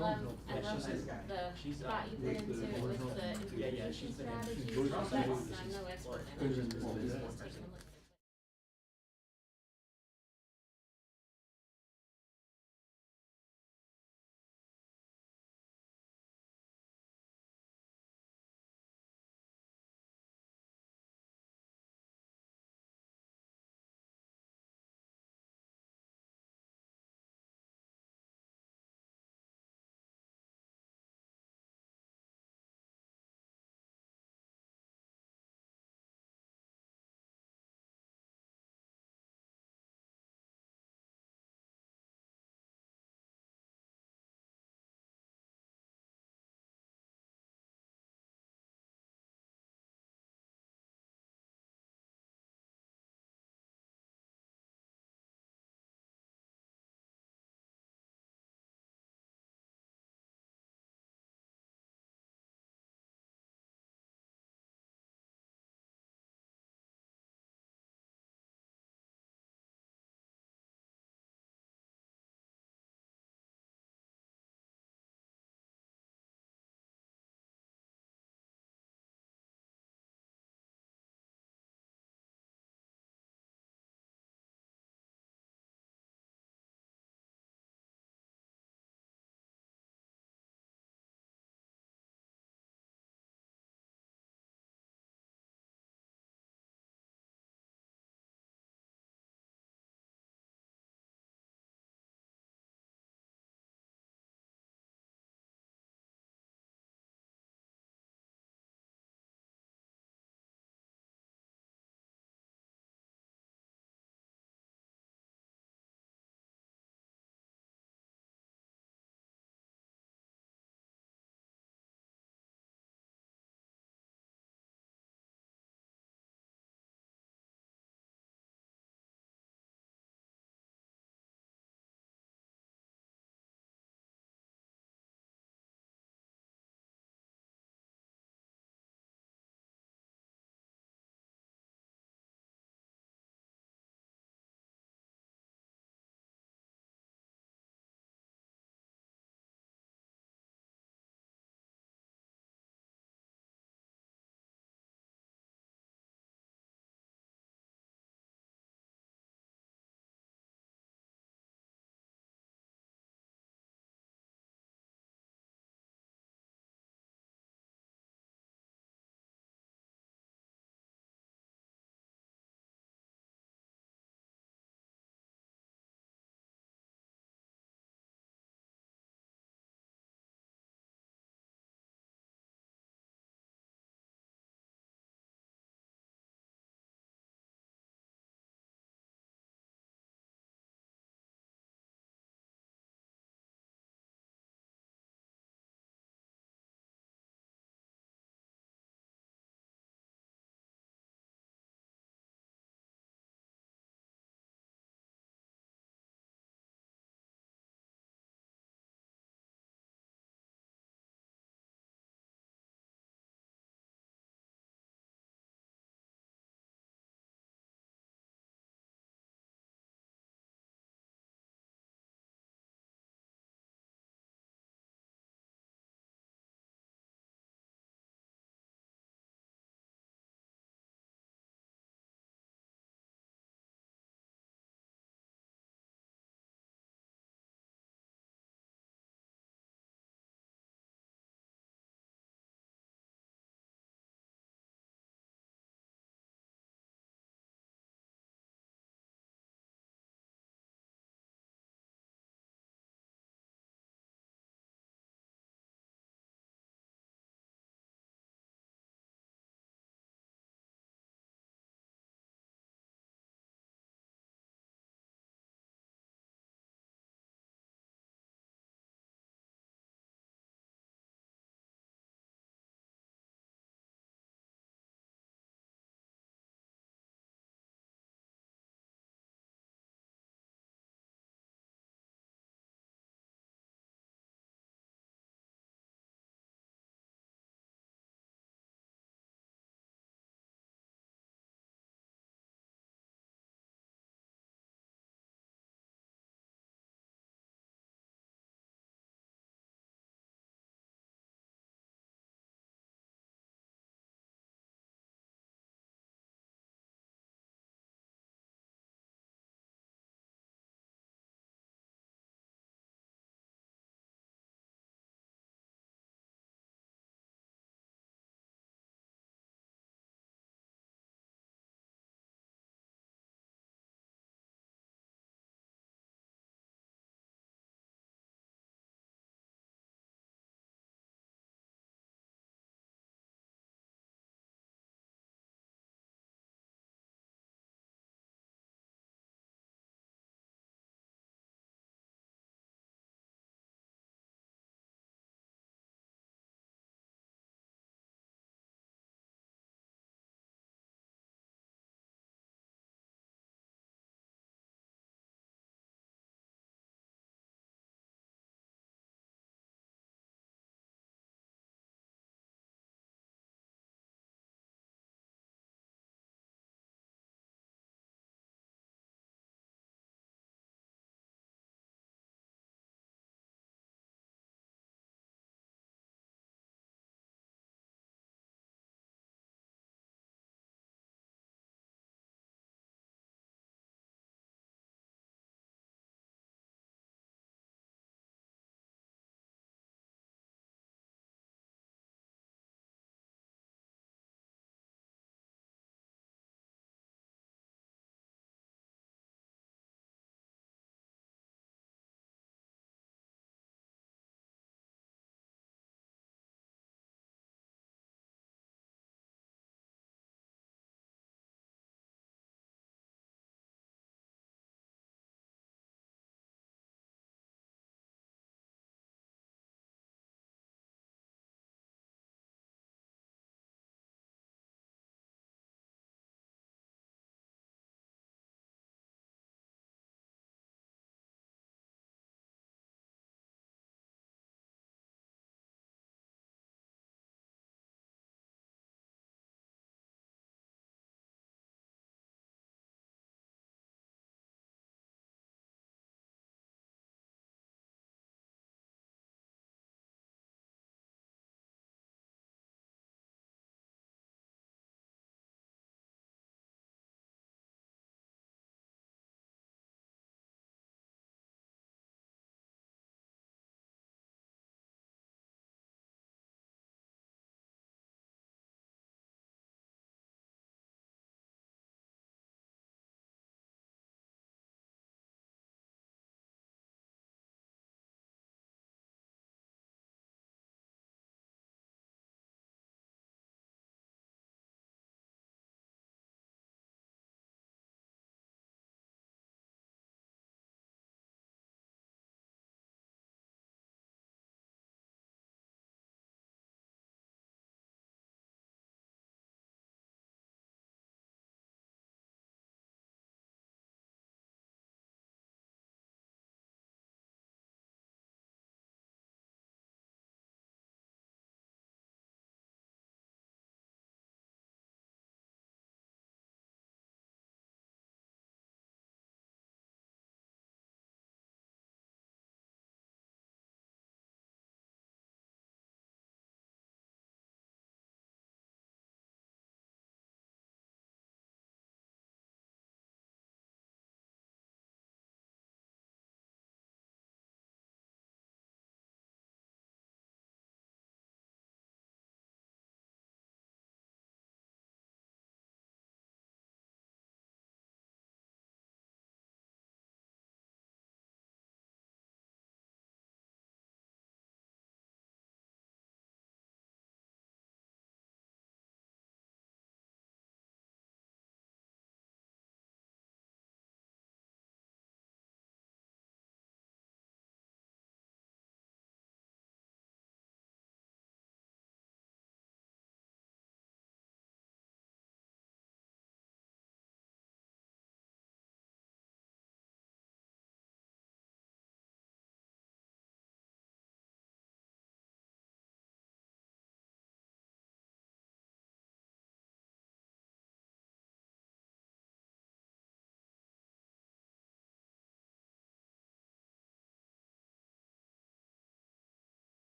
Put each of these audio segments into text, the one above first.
love Yeah, she's a nice guy. the She's thought you put into it with the yeah, yeah, implementation she's been strategy. she's also That's, I'm she's no well, expert in she's it. just a I'm business just person. taking a look.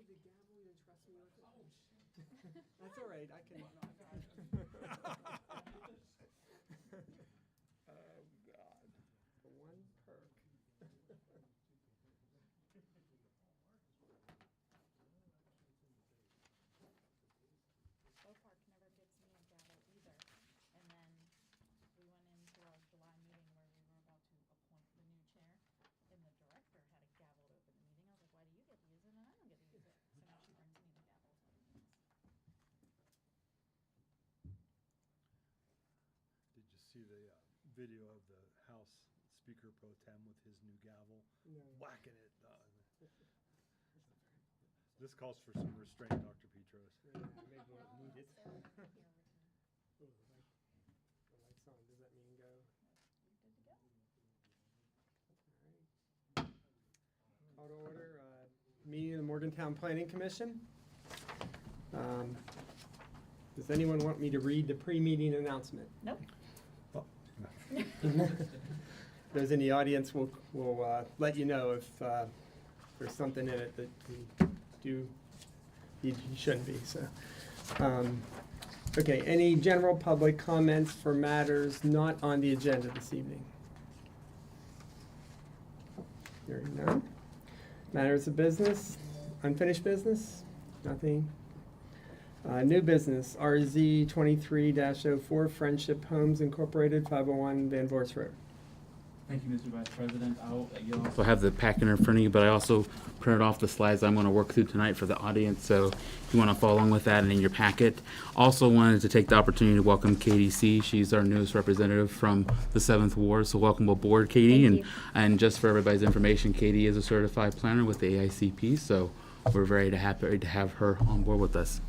the gavel? You didn't trust me with it? Oh, shit. That's all right. I can. Oh, God. The one perk. Park never gives me a gavel either. And then we went into our July meeting where we were about to appoint the new chair, and the director had a gavel to open the meeting. I was like, why do you get to use it and I don't get to use it? So now she brings me the gavel. Did you see the video of the House Speaker Pro Tem with his new gavel? No. Whacking it. This calls for some restraint, Dr. Petros. Yeah, maybe won't need it. Oh, the light's on. Does that mean go? Good to go. All right. Call to order. Meeting of the Morgantown Planning Commission. Does anyone want me to read the pre-meeting announcement? Nope. Oh. Those in the audience will let you know if there's something in it that you shouldn't be. So, okay. Any general public comments for matters not on the agenda this evening? Hearing none. Matters of business, unfinished business, nothing. New business, RZ 23-04, Friendship Homes Incorporated, 501 Van Voorst Road. Thank you, Mr. Vice President. You'll also have the packet in front of you, but I also printed off the slides I'm going to work through tonight for the audience, so if you want to follow along with that and in your packet. Also wanted to take the opportunity to welcome Katie C. She's our newest representative from the 7th Ward, so welcome aboard, Katie. And just for everybody's information, Katie is a certified planner with the AICP, so we're very happy to have her on board with us.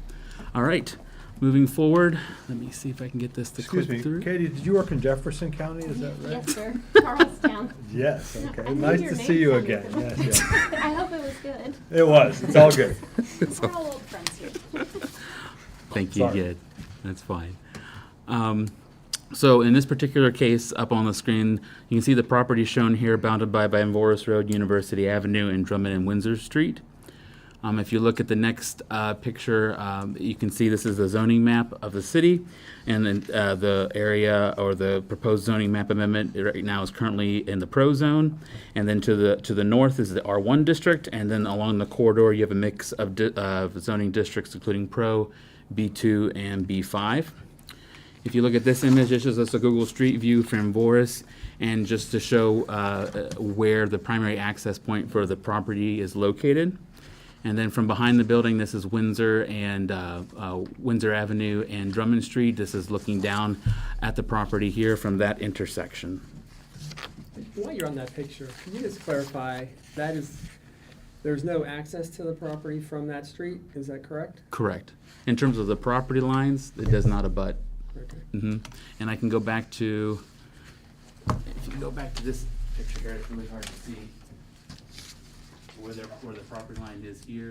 All right. Moving forward, let me see if I can get this to click through. Katie, did you work in Jefferson County? Is that right? Yes, sir. Charlestown. Yes, okay. I knew Nice your to name see you sounded again. familiar. Yes, yes. I hope it was good. It was. It's all good. We're all old friends here. Thank you, Sorry. good. That's fine. So in this particular case, up on the screen, you can see the property shown here, bounded by Van Voorst Road, University Avenue, and Drummond and Windsor Street. If you look at the next picture, you can see this is the zoning map of the city, and then the area or the proposed zoning map amendment right now is currently in the pro zone, and then to the north is the R1 district, and then along the corridor you have a mix of zoning districts including pro, B2, and B5. If you look at this image, it's just a Google Street View from Voorst, and just to show where the primary access point for the property is located. And then from behind the building, this is Windsor and Windsor Avenue and Drummond Street. This is looking down at the property here from that intersection. While you're on that picture, can you just clarify, there's no access to the property from that street, is that correct? Correct. In terms of the property lines, it does not abut. Okay. And I can go back to, if you go back to this picture here, it's really hard to see where the property line is here,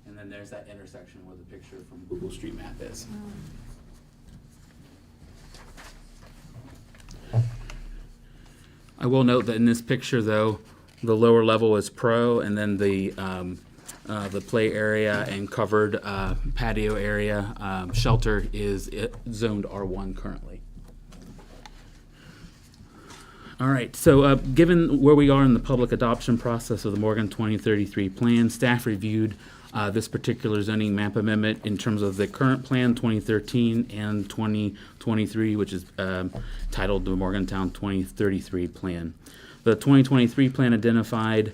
and then there's that intersection where the picture from Google Street Map is. I will note that in this picture, though, the lower level is pro, and then the play area and covered patio area shelter is zoned R1 currently. All right, so given where we are in the public adoption process of the Morgan 2033 plan, staff reviewed this particular zoning map amendment in terms of the current plan 2013 and 2023, which is titled the Morgantown 2033 plan. The 2023 plan identified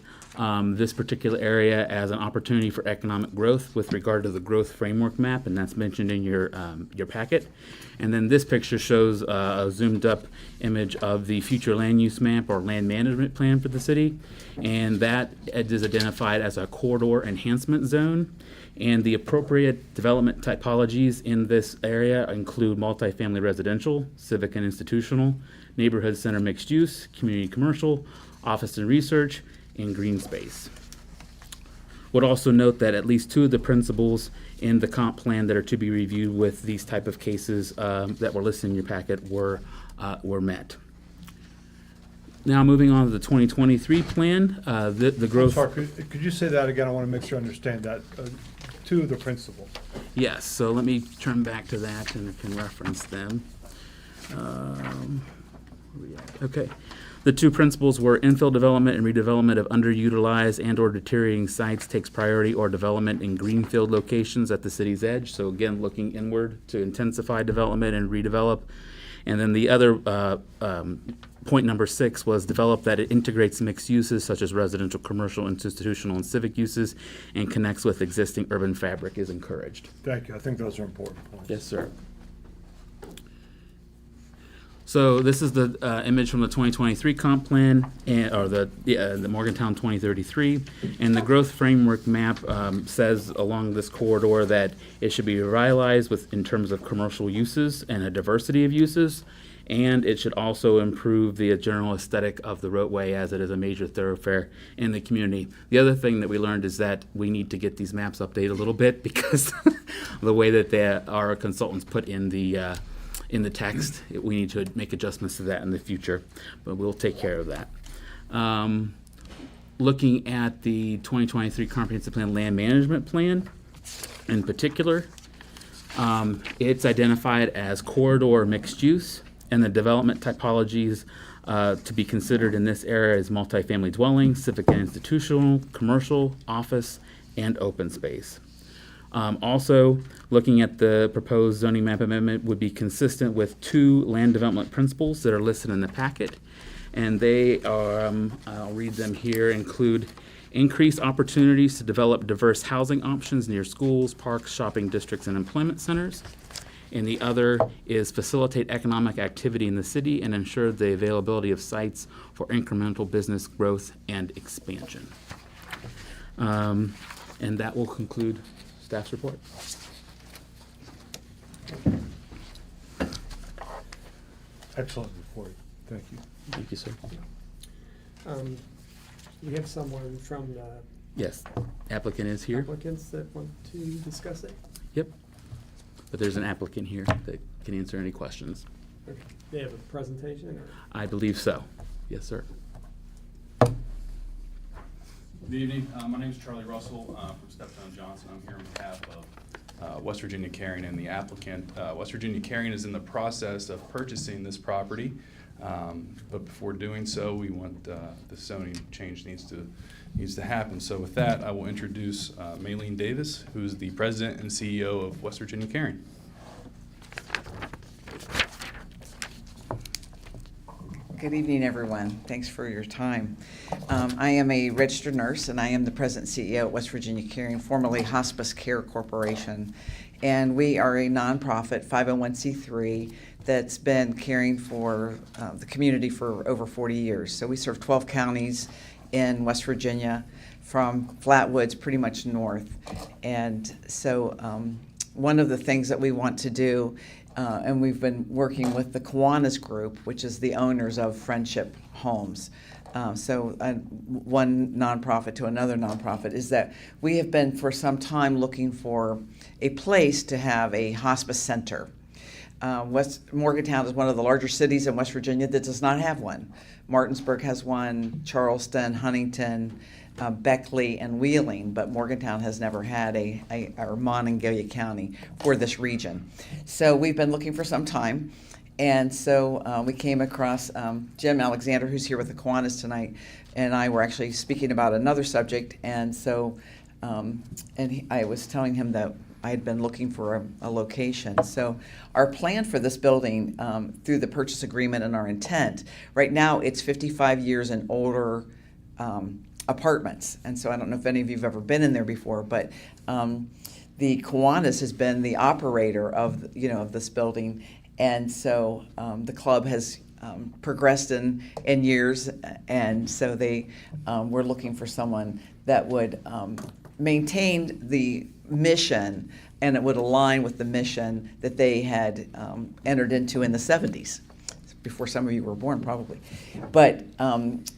this particular area as an opportunity for economic growth with regard to the growth framework map, and that's mentioned in your packet. And then this picture shows a zoomed up image of the future land use map or land management plan for the city, and that is identified as a corridor enhancement zone. And the appropriate development typologies in this area include multifamily residential, civic and institutional, neighborhood center mixed use, community commercial, office and research, and green space. Would also note that at least two of the principles in the comp plan that are to be reviewed with these type of cases that were listed in your packet were met. Now moving on to the 2023 plan, the I'm growth. sorry, could you say that again? I want to make sure I understand that. To the principal. Yes, so let me turn back to that and I can reference them. Where we at? Okay. The two principles were infill development and redevelopment of underutilized and/or deteriorating sites takes priority, or development in greenfield locations at the city's edge. So again, looking inward to intensify development and redevelop. And then the other point number 6 was develop that it integrates mixed uses such as residential, commercial, institutional, and civic uses, and connects with existing urban fabric is encouraged. Thank you. I think those are important points. Yes, sir. So this is the image from the 2023 comp plan, or the Morgantown 2033. And the growth framework map says along this corridor that it should be revitalized in terms of commercial uses and a diversity of uses. And it should also improve the general aesthetic of the roadway as it is a major thoroughfare in the community. The other thing that we learned is that we need to get these maps updated a little bit because the way that our consultants put in the text, we need to make adjustments to that in the future, but we'll take care of that. Looking at the 2023 Comprehensive Plan Land Management Plan in particular, it's identified as corridor mixed use, and the development typologies to be considered in this area is multifamily dwelling, civic and institutional, commercial, office, and open space. Also, looking at the proposed zoning map amendment would be consistent with 2 land development principles that are listed in the packet. And they are, I'll read them here, include increased opportunities to develop diverse housing options near schools, parks, shopping districts, and employment centers. And the other is facilitate economic activity in the city and ensure the availability of sites for incremental business growth and expansion. And that will conclude staff's report. Excellent report. Thank you. Thank you, sir. We have someone from the Yes, applicant is here. applicants that want to discuss it. Yep. But there's an applicant here that can answer any questions. Okay. They have a presentation, or? I believe so. Yes, sir. Good evening. My name is Charlie Russell from Steptown Johnson. I'm here on behalf of West Virginia Carrying and the applicant. West Virginia Carrying is in the process of purchasing this property, but before doing so, we want the zoning change needs to happen. So with that, I will introduce Maylene Davis, who's the president and CEO of West Virginia Carrying. Good evening, everyone. Thanks for your time. I am a registered nurse, and I am the president and CEO at West Virginia Caring, formerly Hospice Care Corporation. And we are a nonprofit 501c3 that's been caring for the community for over 40 years. So we serve 12 counties in West Virginia, from Flatwoods pretty much north. And so one of the things that we want to do, and we've been working with the Kiwanis Group, which is the owners of Friendship Homes. One nonprofit to another nonprofit, is that we have been for some time looking for a place to have a hospice center. Morgantown is one of the larger cities in West Virginia that does not have one. Martinsburg has one, Charleston, Huntington, Beckley, and Wheeling, but Morgantown has never had or Monongalia County for this region. So we've been looking for some time, and so we came across Jim Alexander, who's here with the Kiwanis tonight, and I were actually speaking about another subject, and so I was telling him that I had been looking for a location. So our plan for this building, through the purchase agreement and our intent, right now it's 55 years and older apartments. And so I don't know if any of you have ever been in there before, but the Kiwanis has been the operator of this building, and so the club has progressed in years, and so they were looking for someone that would maintain the mission, and it would align with the mission that they had entered into in the 70s, before some of you were born probably. But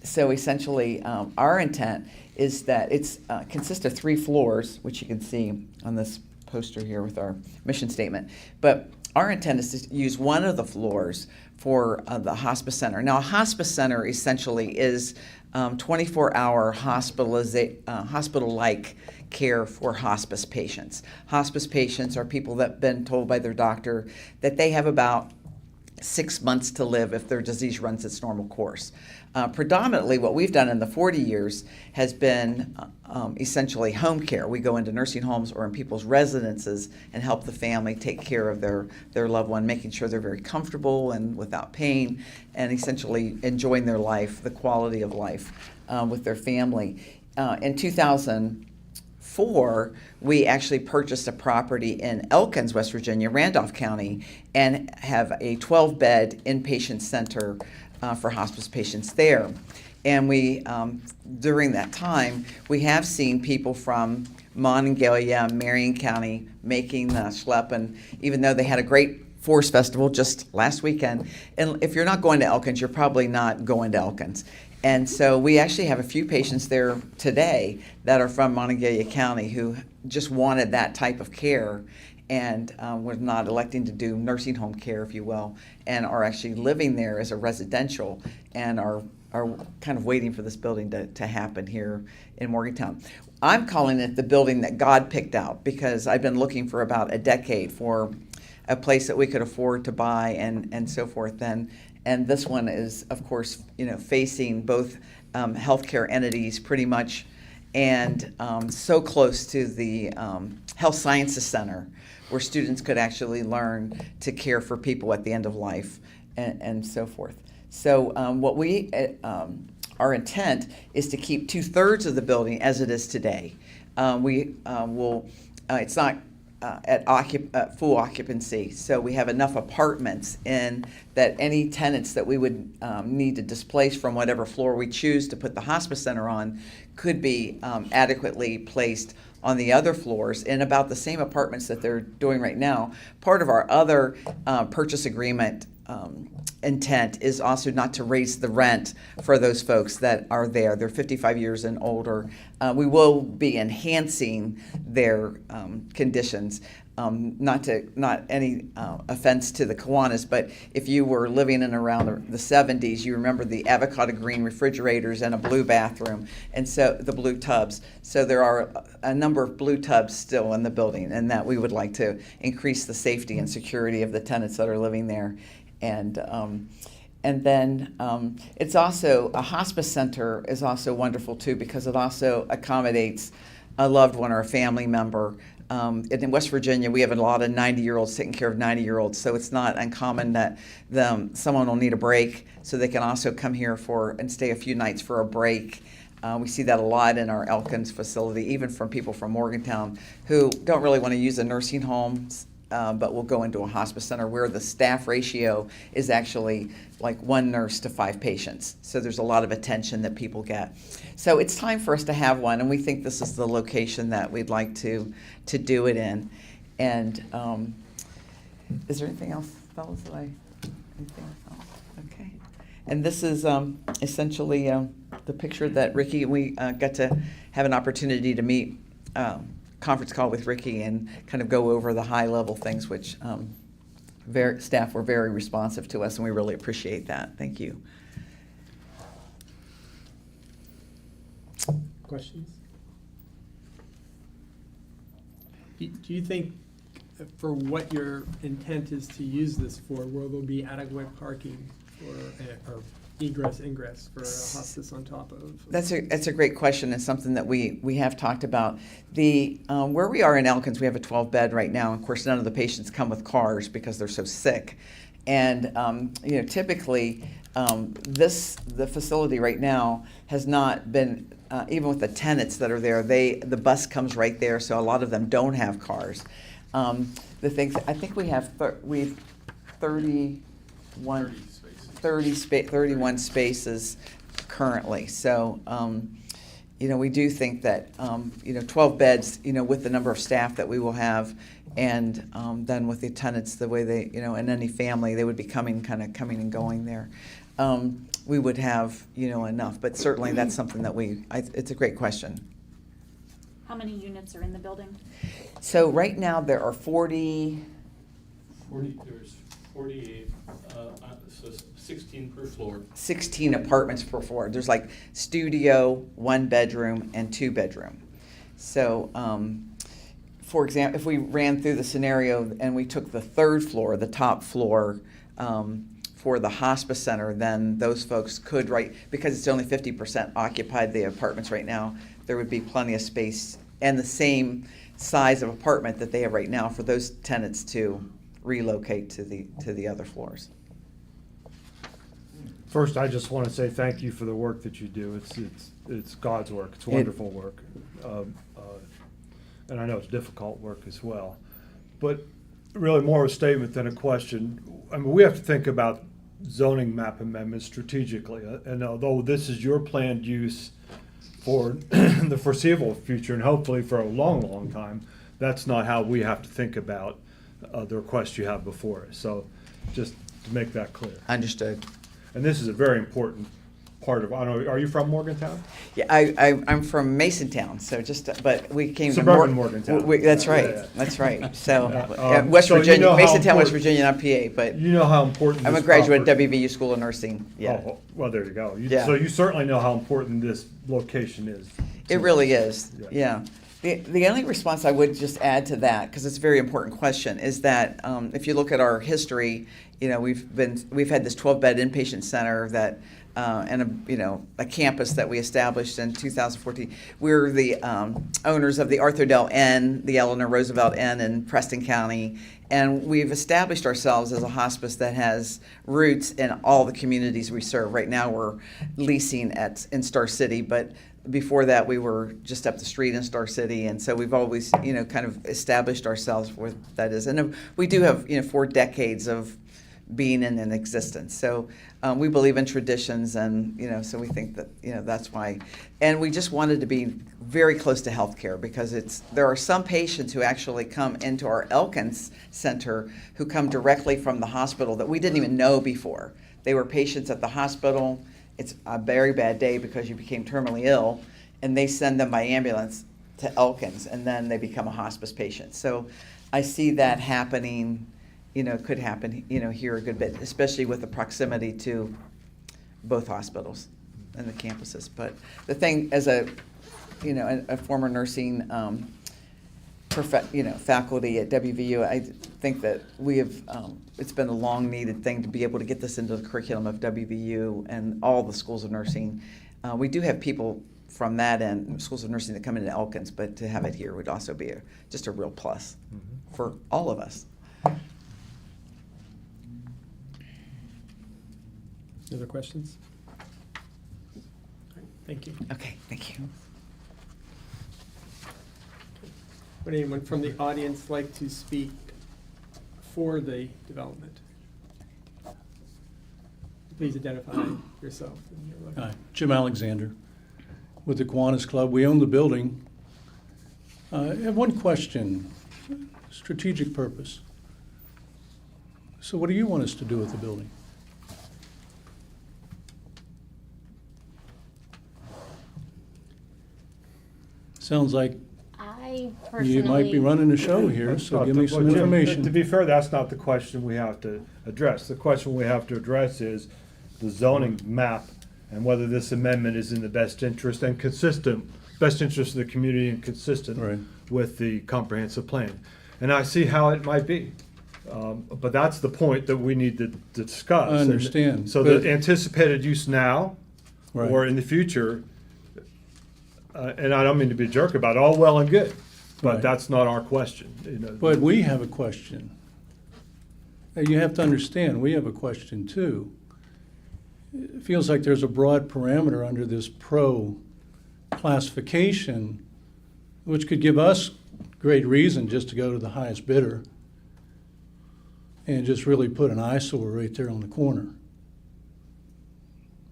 so essentially our intent is that it's consists of 3 floors, which you can see on this poster here with our mission statement. But our intent is to use one of the floors for the hospice center. Now, a hospice center essentially is 24-hour hospital-like care for hospice patients. Hospice patients are people that have been told by their doctor that they have about 6 months to live if their disease runs its normal course. Predominantly, what we've done in the 40 years has been essentially home care. We go into nursing homes or in people's residences and help the family take care of their loved one, making sure they're very comfortable and without pain, and essentially enjoying their life, the quality of life with their family. In 2004, we actually purchased a property in Elkins, West Virginia, Randolph County, and have a 12-bed inpatient center for hospice patients there. And we, during that time, we have seen people from Monongalia, Marion County making the schlep, and even though they had a great Forest Festival just last weekend, and if you're not going to Elkins, you're probably not going to Elkins. And so we actually have a few patients there today that are from Monongalia County who just wanted that type of care and were not electing to do nursing home care, if you will, and are actually living there as a residential and are kind of waiting for this building to happen here in Morgantown. I'm calling it the building that God picked out because I've been looking for about a decade for a place that we could afford to buy and so forth. And this one is, of course, facing both healthcare entities pretty much, and so close to the Health Sciences Center, where students could actually learn to care for people at the end of life and so forth. So our intent is to keep 2/3 of the building as it is today. It's not at full occupancy, so we have enough apartments in that any tenants that we would need to displace from whatever floor we choose to put the hospice center on could be adequately placed on the other floors in about the same apartments that they're doing right now. Part of our other purchase agreement intent is also not to raise the rent for those folks that are there. They're 55 years and older. We will be enhancing their conditions. Not any offense to the Kiwanis, but if you were living in around the 70s, you remember the avocado green refrigerators and a blue bathroom, and so the blue tubs. So there are a number of blue tubs still in the building, and that we would like to increase the safety and security of the tenants that are living there. And then it's also, a hospice center is also wonderful too, because it also accommodates a loved one or a family member. In West Virginia, we have a lot of 90-year-olds taking care of 90-year-olds, so it's not uncommon that someone will need a break, so they can also come here and stay a few nights for a break. We see that a lot in our Elkins facility, even from people from Morgantown who don't really want to use a nursing home, but will go into a hospice center where the staff ratio is actually like 1 nurse to 5 patients. So there's a lot of attention that people get. So it's time for us to have one, and we think this is the location that we'd like to do it in. And is there anything else, fellas, anything else? Okay. And this is essentially the picture that Ricky, we got to have an opportunity to meet, conference call with Ricky and kind of go over the high-level things, which staff were very responsive to us, and we really appreciate that. Thank you. Questions? Do you think, for what your intent is to use this for, will there be adequate parking or egress, ingress for a hospice on top of? That's a great question, and something that we have talked about. Where we are in Elkins, we have a 12-bed right now. Of course, none of the patients come with cars because they're so sick. And typically, the facility right now has not been, even with the tenants that are there, the bus comes right there, so a lot of them don't have cars. The things, I think we have 31 spaces currently. So, we do think that, 12 beds, with the number of staff that we will have, and then with the tenants, the way they, and any family, they would be coming and going there. We would have, enough, but certainly that's something that it's a great question. How many units are in the building? So right now there are 40, There's 48, so 16 per floor. 16 apartments per floor. There's like studio, 1 bedroom, and 2 bedroom. So, for example, if we ran through the scenario and we took the 3rd floor, the top floor, for the hospice center, then those folks could, right, because it's only 50% occupied, the apartments right now, there would be plenty of space and the same size of apartment that they have right now for those tenants to relocate to the other floors. First, I just want to say thank you for the work that you do. It's God's work. It's wonderful work. And I know it's difficult work as well. But really more of a statement than a question. I mean, we have to think about zoning map amendments strategically. And although this is your planned use for the foreseeable future and hopefully for a long, long time, that's not how we have to think about the request you have before us. So just to make that clear. Understood. And this is a very important part of, I don't know, are you from Morgantown? Yeah, I'm from Masontown, so but we came Suburban to Morgantown. That's right, Yeah, yeah. that's right. So, Yeah. West So you Virginia, know how Masontown, West important- Virginia, not PA, but You know how important I'm a this graduate property- WVU School of Nursing, yeah. Oh, well, there you go. Yeah. So you certainly know how important this location is. It really is, Yeah. yeah. The only response I would just add to that, because it's a very important question, is that if you look at our history, you know, we've had this 12-bed inpatient center that and a campus that we established in 2014. We're the owners of the Arthur Dell Inn, the Eleanor Roosevelt Inn in Preston County, and we've established ourselves as a hospice that has roots in all the communities we serve. Right now, we're leasing in Star City, but before that, we were just up the street in Star City, and so we've always, kind of established ourselves where that is. And we do have, 4 decades of being in existence. So we believe in traditions, and so we think that that's why. And we just wanted to be very close to healthcare, because there are some patients who actually come into our Elkins Center who come directly from the hospital that we didn't even know before. They were patients at the hospital. It's a very bad day because you became terminally ill, and they send them by ambulance to Elkins, and then they become a hospice patient. So I see that happening. Could happen, here a good bit, especially with the proximity to both hospitals and the campuses. But the thing, as a former nursing faculty at WVU, I think that we have, it's been a long needed thing to be able to get this into the curriculum of WVU and all the schools of nursing. We do have people from that and schools of nursing that come into Elkins, but to have it here would also be just a real plus for all of us. Other questions? All right, thank you. Okay, thank you. Would anyone from the audience like to speak for the development? Please identify yourself. Hi, Jim Alexander with the Kiwanis Club. We own the building. I have one question, strategic purpose. So what do you want us to do with the building? Sounds like I personally. you might be running the show here, so give me some Well, Jim, information. To be fair, that's not the question we have to address. The question we have to address is the zoning map and whether this amendment is in the best interest and best interest of the community and consistent Right. with the comprehensive plan. And I see how it might be. But that's the point that we need to discuss. I understand, So but- the anticipated use now Right. or in the future, and I don't mean to be a jerk about it, all well and good, but Right. that's not our question. But we have a question. You have to understand, we have a question too. It feels like there's a broad parameter under this pro classification, which could give us great reason just to go to the highest bidder and just really put an eyesore right there on the corner.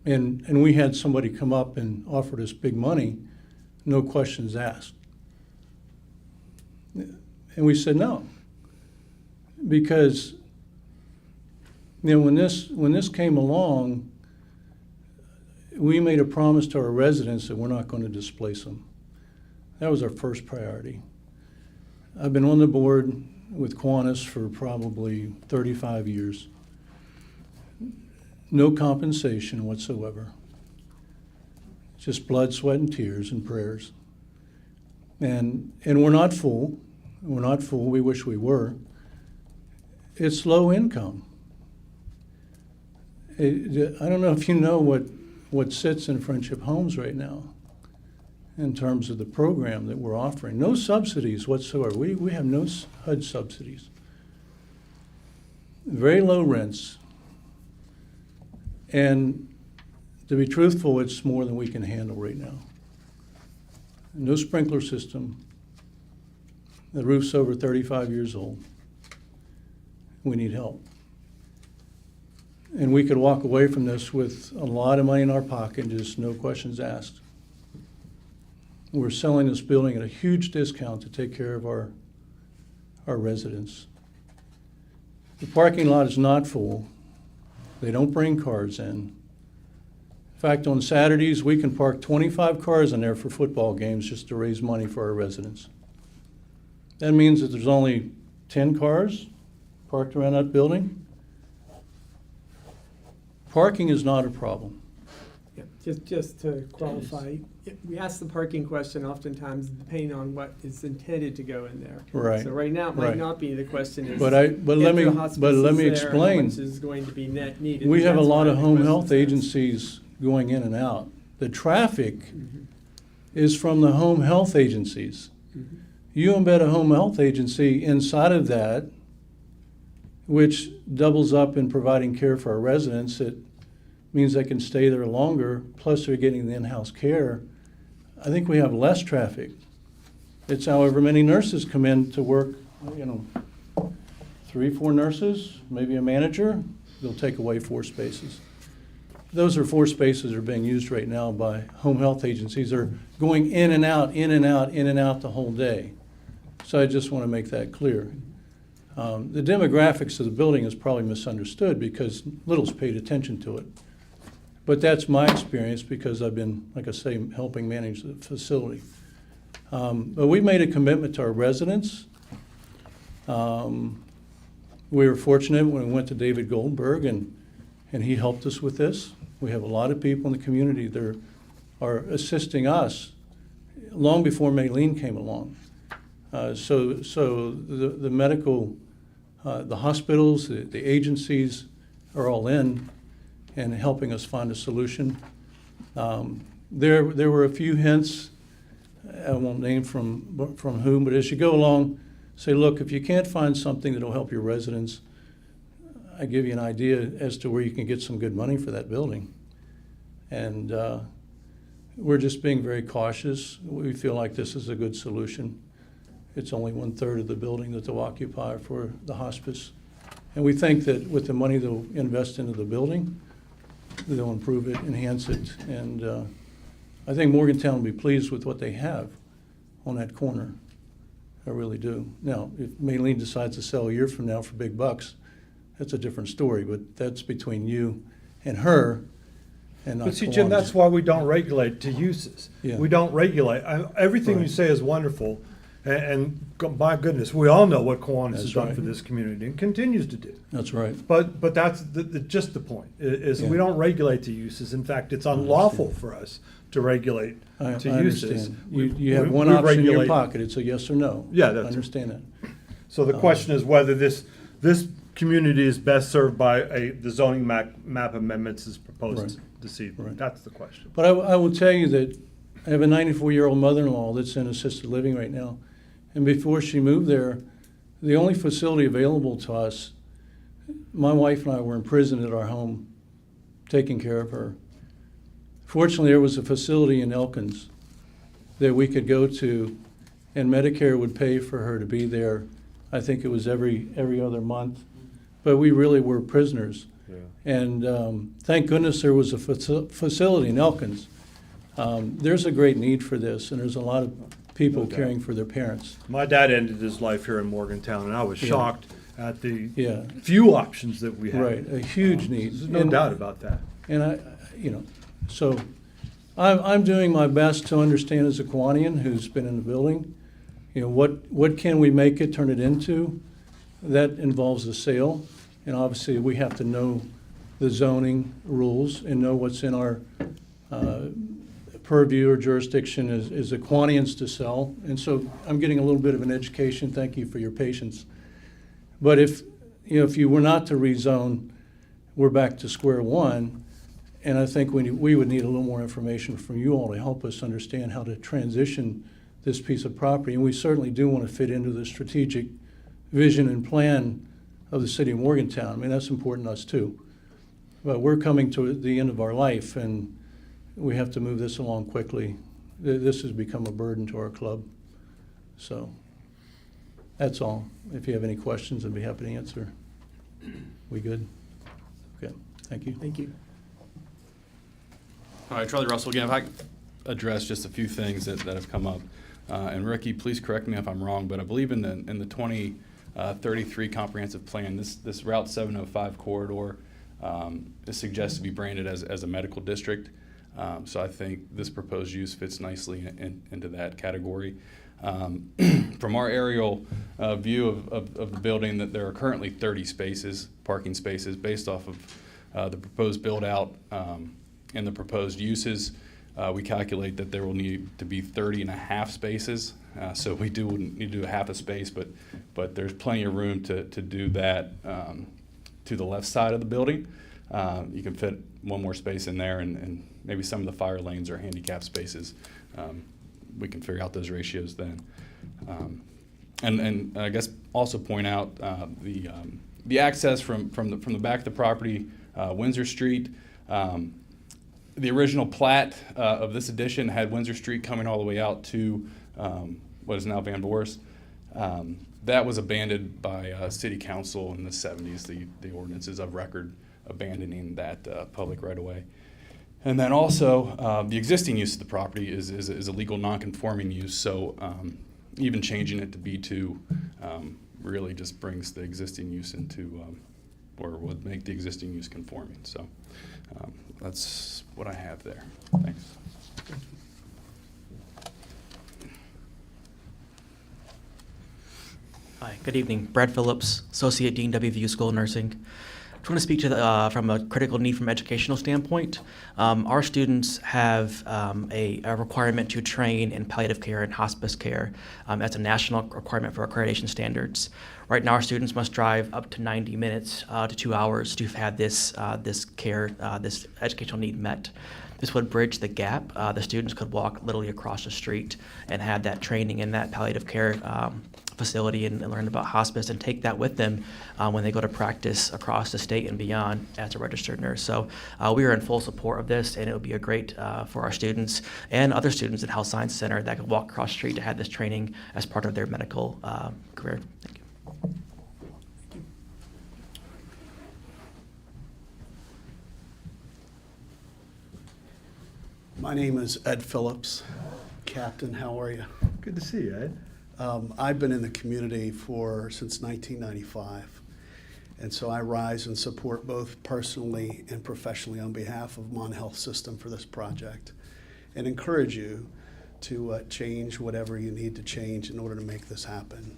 And we had somebody come up and offered us big money, no questions asked. And we said no. Because when this came along, we made a promise to our residents that we're not going to displace them. That was our first priority. I've been on the board with Kiwanis for probably 35 years. No compensation whatsoever. Just blood, sweat, and tears and prayers. And we're not full. We're not full. We wish we were. It's low income. I don't know if you know what sits in Friendship Homes right now in terms of the program that we're offering. No subsidies whatsoever. We have no HUD subsidies. Very low rents. And to be truthful, it's more than we can handle right now. No sprinkler system. The roof's over 35 years old. We need help. And we could walk away from this with a lot of money in our pocket, just no questions asked. We're selling this building at a huge discount to take care of our residents. The parking lot is not full. They don't bring cars in. In fact, on Saturdays, we can park 25 cars in there for football games just to raise money for our residents. That means that there's only 10 cars parked around that building. Parking is not a problem. Yeah, just to qualify, we ask the parking question oftentimes depending on what is intended to go in there. Right. So right now, it Right. might not be. The question is, But if let me the hospice explain. is there, how much is going to be net needed? We And have a that's lot why of the home question health stands. agencies going in and out. The traffic is from the home health agencies. You embed a home health agency inside of that, which doubles up in providing care for our residents. It means they can stay there longer, plus they're getting the in-house care. I think we have less traffic. It's however many nurses come in to work, 3, 4 nurses, maybe a manager, they'll take away 4 spaces. Those are 4 spaces that are being used right now by home health agencies. They're going in and out, in and out, in and out the whole day. So I just want to make that clear. The demographics of the building is probably misunderstood because little's paid attention to it. But that's my experience because I've been, like I say, helping manage the facility. But we made a commitment to our residents. We were fortunate when we went to David Goldberg and he helped us with this. We have a lot of people in the community that are assisting us long before Maylene came along. So the medical, the hospitals, the agencies are all in and helping us find a solution. There were a few hints, I won't name from whom, but as you go along, say, look, if you can't find something that'll help your residents, I give you an idea as to where you can get some good money for that building. And we're just being very cautious. We feel like this is a good solution. It's only 1/3 of the building that they'll occupy for the hospice. And we think that with the money they'll invest into the building, they'll improve it, enhance it. And I think Morgantown will be pleased with what they have on that corner. I really do. Now, if Maylene decides to sell a year from now for big bucks, that's a different story, but that's between you and her and not But see, Jim, Kiwanis. that's why we don't regulate to uses. Yeah. We don't regulate. Everything you Right. say is wonderful, and my goodness, we all know what Kiwanis has That's done right. for this community and continues to do. That's right. But that's just the point, is we Yeah. don't regulate to uses. In fact, it's unlawful for us to regulate I to uses. understand. We- You have we- one we option in your regulate- pocket. It's a yes or no. Yeah, I that's- understand that. So the question is whether this community is best served by the zoning map amendments as proposed Right. this evening. Right. That's the question. But I will tell you that I have a 94-year-old mother-in-law that's in assisted living right now. And before she moved there, the only facility available to us, my wife and I were in prison at our home, taking care of her. Fortunately, there was a facility in Elkins that we could go to, and Medicare would pay for her to be there. I think it was every other month. But we really were prisoners. And thank goodness there was a facility in Elkins. There's a great need for this, and there's a lot of people No doubt. caring for their parents. My dad ended his life here in Morgantown, and I was Yeah. shocked at the Yeah, few options that we have. right, a huge need. There's no And- doubt about that. And so I'm doing my best to understand as a Kiwanian who's been in the building, what can we make it, turn it into? that involves a sale, and obviously we have to know the zoning rules and know what's in our purview or jurisdiction as Aquanians to sell. And so I'm getting a little bit of an education. Thank you for your patience. But if you were not to rezone, we're back to square one. And I think we would need a little more information from you all to help us understand how to transition this piece of property. And we certainly do want to fit into the strategic vision and plan of the city of Morgantown. I mean, that's important to us too. But we're coming to the end of our life, and we have to move this along quickly. This has become a burden to our club. So that's all. If you have any questions, I'd be happy to answer. We good? Okay, thank you. Thank you. All right, Charlie Russell again. If I could address just a few things that have come up. And Ricky, please correct me if I'm wrong, but I believe in the 2033 comprehensive plan, this Route 705 corridor is suggested to be branded as a medical district. So I think this proposed use fits nicely into that category. From our aerial view of the building, that there are currently 30 parking spaces based off of the proposed build out and the proposed uses. We calculate that there will need to be 30 and a half spaces. So we do need to do a half a space, but there's plenty of room to do that to the left side of the building. You can fit one more space in there, and maybe some of the fire lanes are handicap spaces. We can figure out those ratios then. And I guess also point out the access from the back of the property, Windsor Street. The original plat of this addition had Windsor Street coming all the way out to what is now Van Boers. That was abandoned by City Council in the 70s, the ordinances of record abandoning that public right-of-way. And then also, the existing use of the property is a legal non-conforming use, so even changing it to B2 really just brings the existing use into, or would make the existing use conforming. So that's what I have there. Thanks. Hi, good evening. Brad Phillips, Associate Dean, WVU School of Nursing. I want to speak to from a critical need from educational standpoint. Our students have a requirement to train in palliative care and hospice care. That's a national requirement for accreditation standards. Right now, our students must drive up to 90 minutes to 2 hours to have this this educational need met. This would bridge the gap. The students could walk literally across the street and have that training in that palliative care facility and learn about hospice and take that with them when they go to practice across the state and beyond as a registered nurse. So we are in full support of this, and it would be a great for our students and other students at Health Science Center that could walk across the street to have this training as part of their medical career. Thank you. My name is Ed Phillips. Captain, how are you? Good to see you, Ed. I've been in the community since 1995, and so I rise and support both personally and professionally on behalf of Mon Health System for this project, and encourage you to change whatever you need to change in order to make this happen.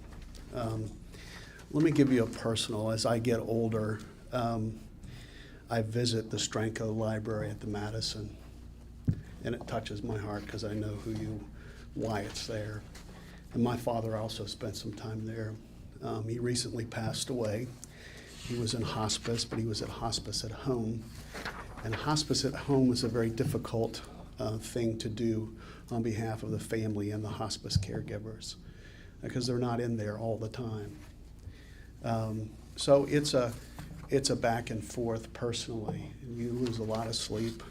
Let me give you a personal. As I get older, I visit the Stranko Library at the Madison, and it touches my heart because I know why it's there. And my father also spent some time there. He recently passed away. He was in hospice, but he was at hospice at home. And hospice at home is a very difficult thing to do on behalf of the family and the hospice caregivers because they're not in there all the time. So it's a back and forth personally. You lose a lot of sleep.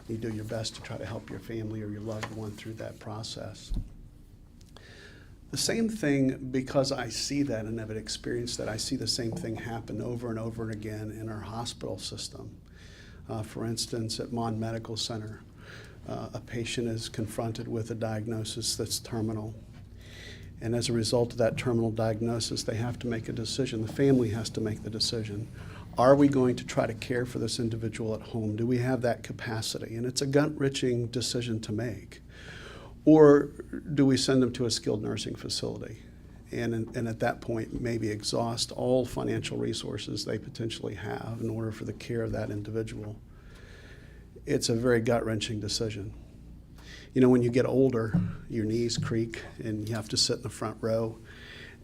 You do your best to try to help your family or your loved one through that process. The same thing, because I see that and have experienced that, I see the same thing happen over and over again in our hospital system. For instance, at Mon Medical Center, a patient is confronted with a diagnosis that's terminal. And as a result of that terminal diagnosis, they have to make a decision. The family has to make the decision. Are we going to try to care for this individual at home? Do we have that capacity? And it's a gut-wrenching decision to make. Or do we send them to a skilled nursing facility? and at that point maybe exhaust all financial resources they potentially have in order for the care of that individual. It's a very gut-wrenching decision. You know, when you get older, your knees creak and you have to sit in the front row,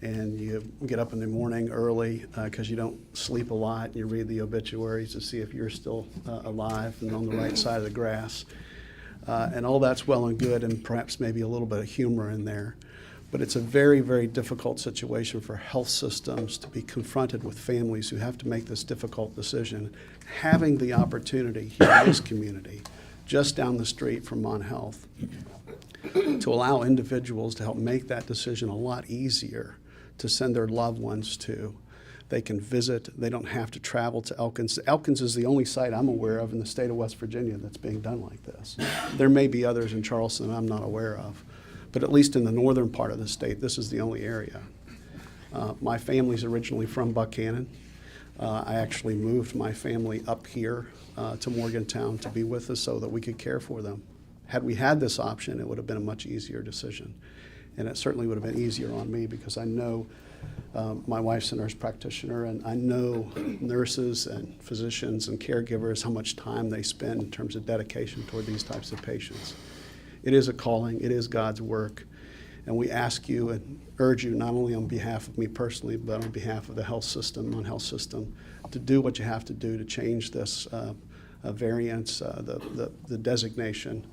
and you get up in the morning early because you don't sleep a lot, and you read the obituaries to see if you're still alive and on the right side of the grass. And all that's well and good, and perhaps maybe a little bit of humor in there. But it's a very, very difficult situation for health systems to be confronted with families who have to make this difficult decision. Having the opportunity here in this community, just down the street from Mon Health, to allow individuals to help make that decision a lot easier to send their loved ones to. They can visit. They don't have to travel to Elkins. Elkins is the only site I'm aware of in the state of West Virginia that's being done like this. There may be others in Charleston I'm not aware of, but at least in the northern part of the state, this is the only area. My family's originally from Buchanan. I actually moved my family up here to Morgantown to be with us so that we could care for them. Had we had this option, it would have been a much easier decision. And it certainly would have been easier on me because I know my wife's a nurse practitioner, and I know nurses and physicians and caregivers, how much time they spend in terms of dedication toward these types of patients. It is a calling. It is God's work. And we ask you and urge you, not only on behalf of me personally, but on behalf of the health system, non-health system, to do what you have to do to change this variance, the designation,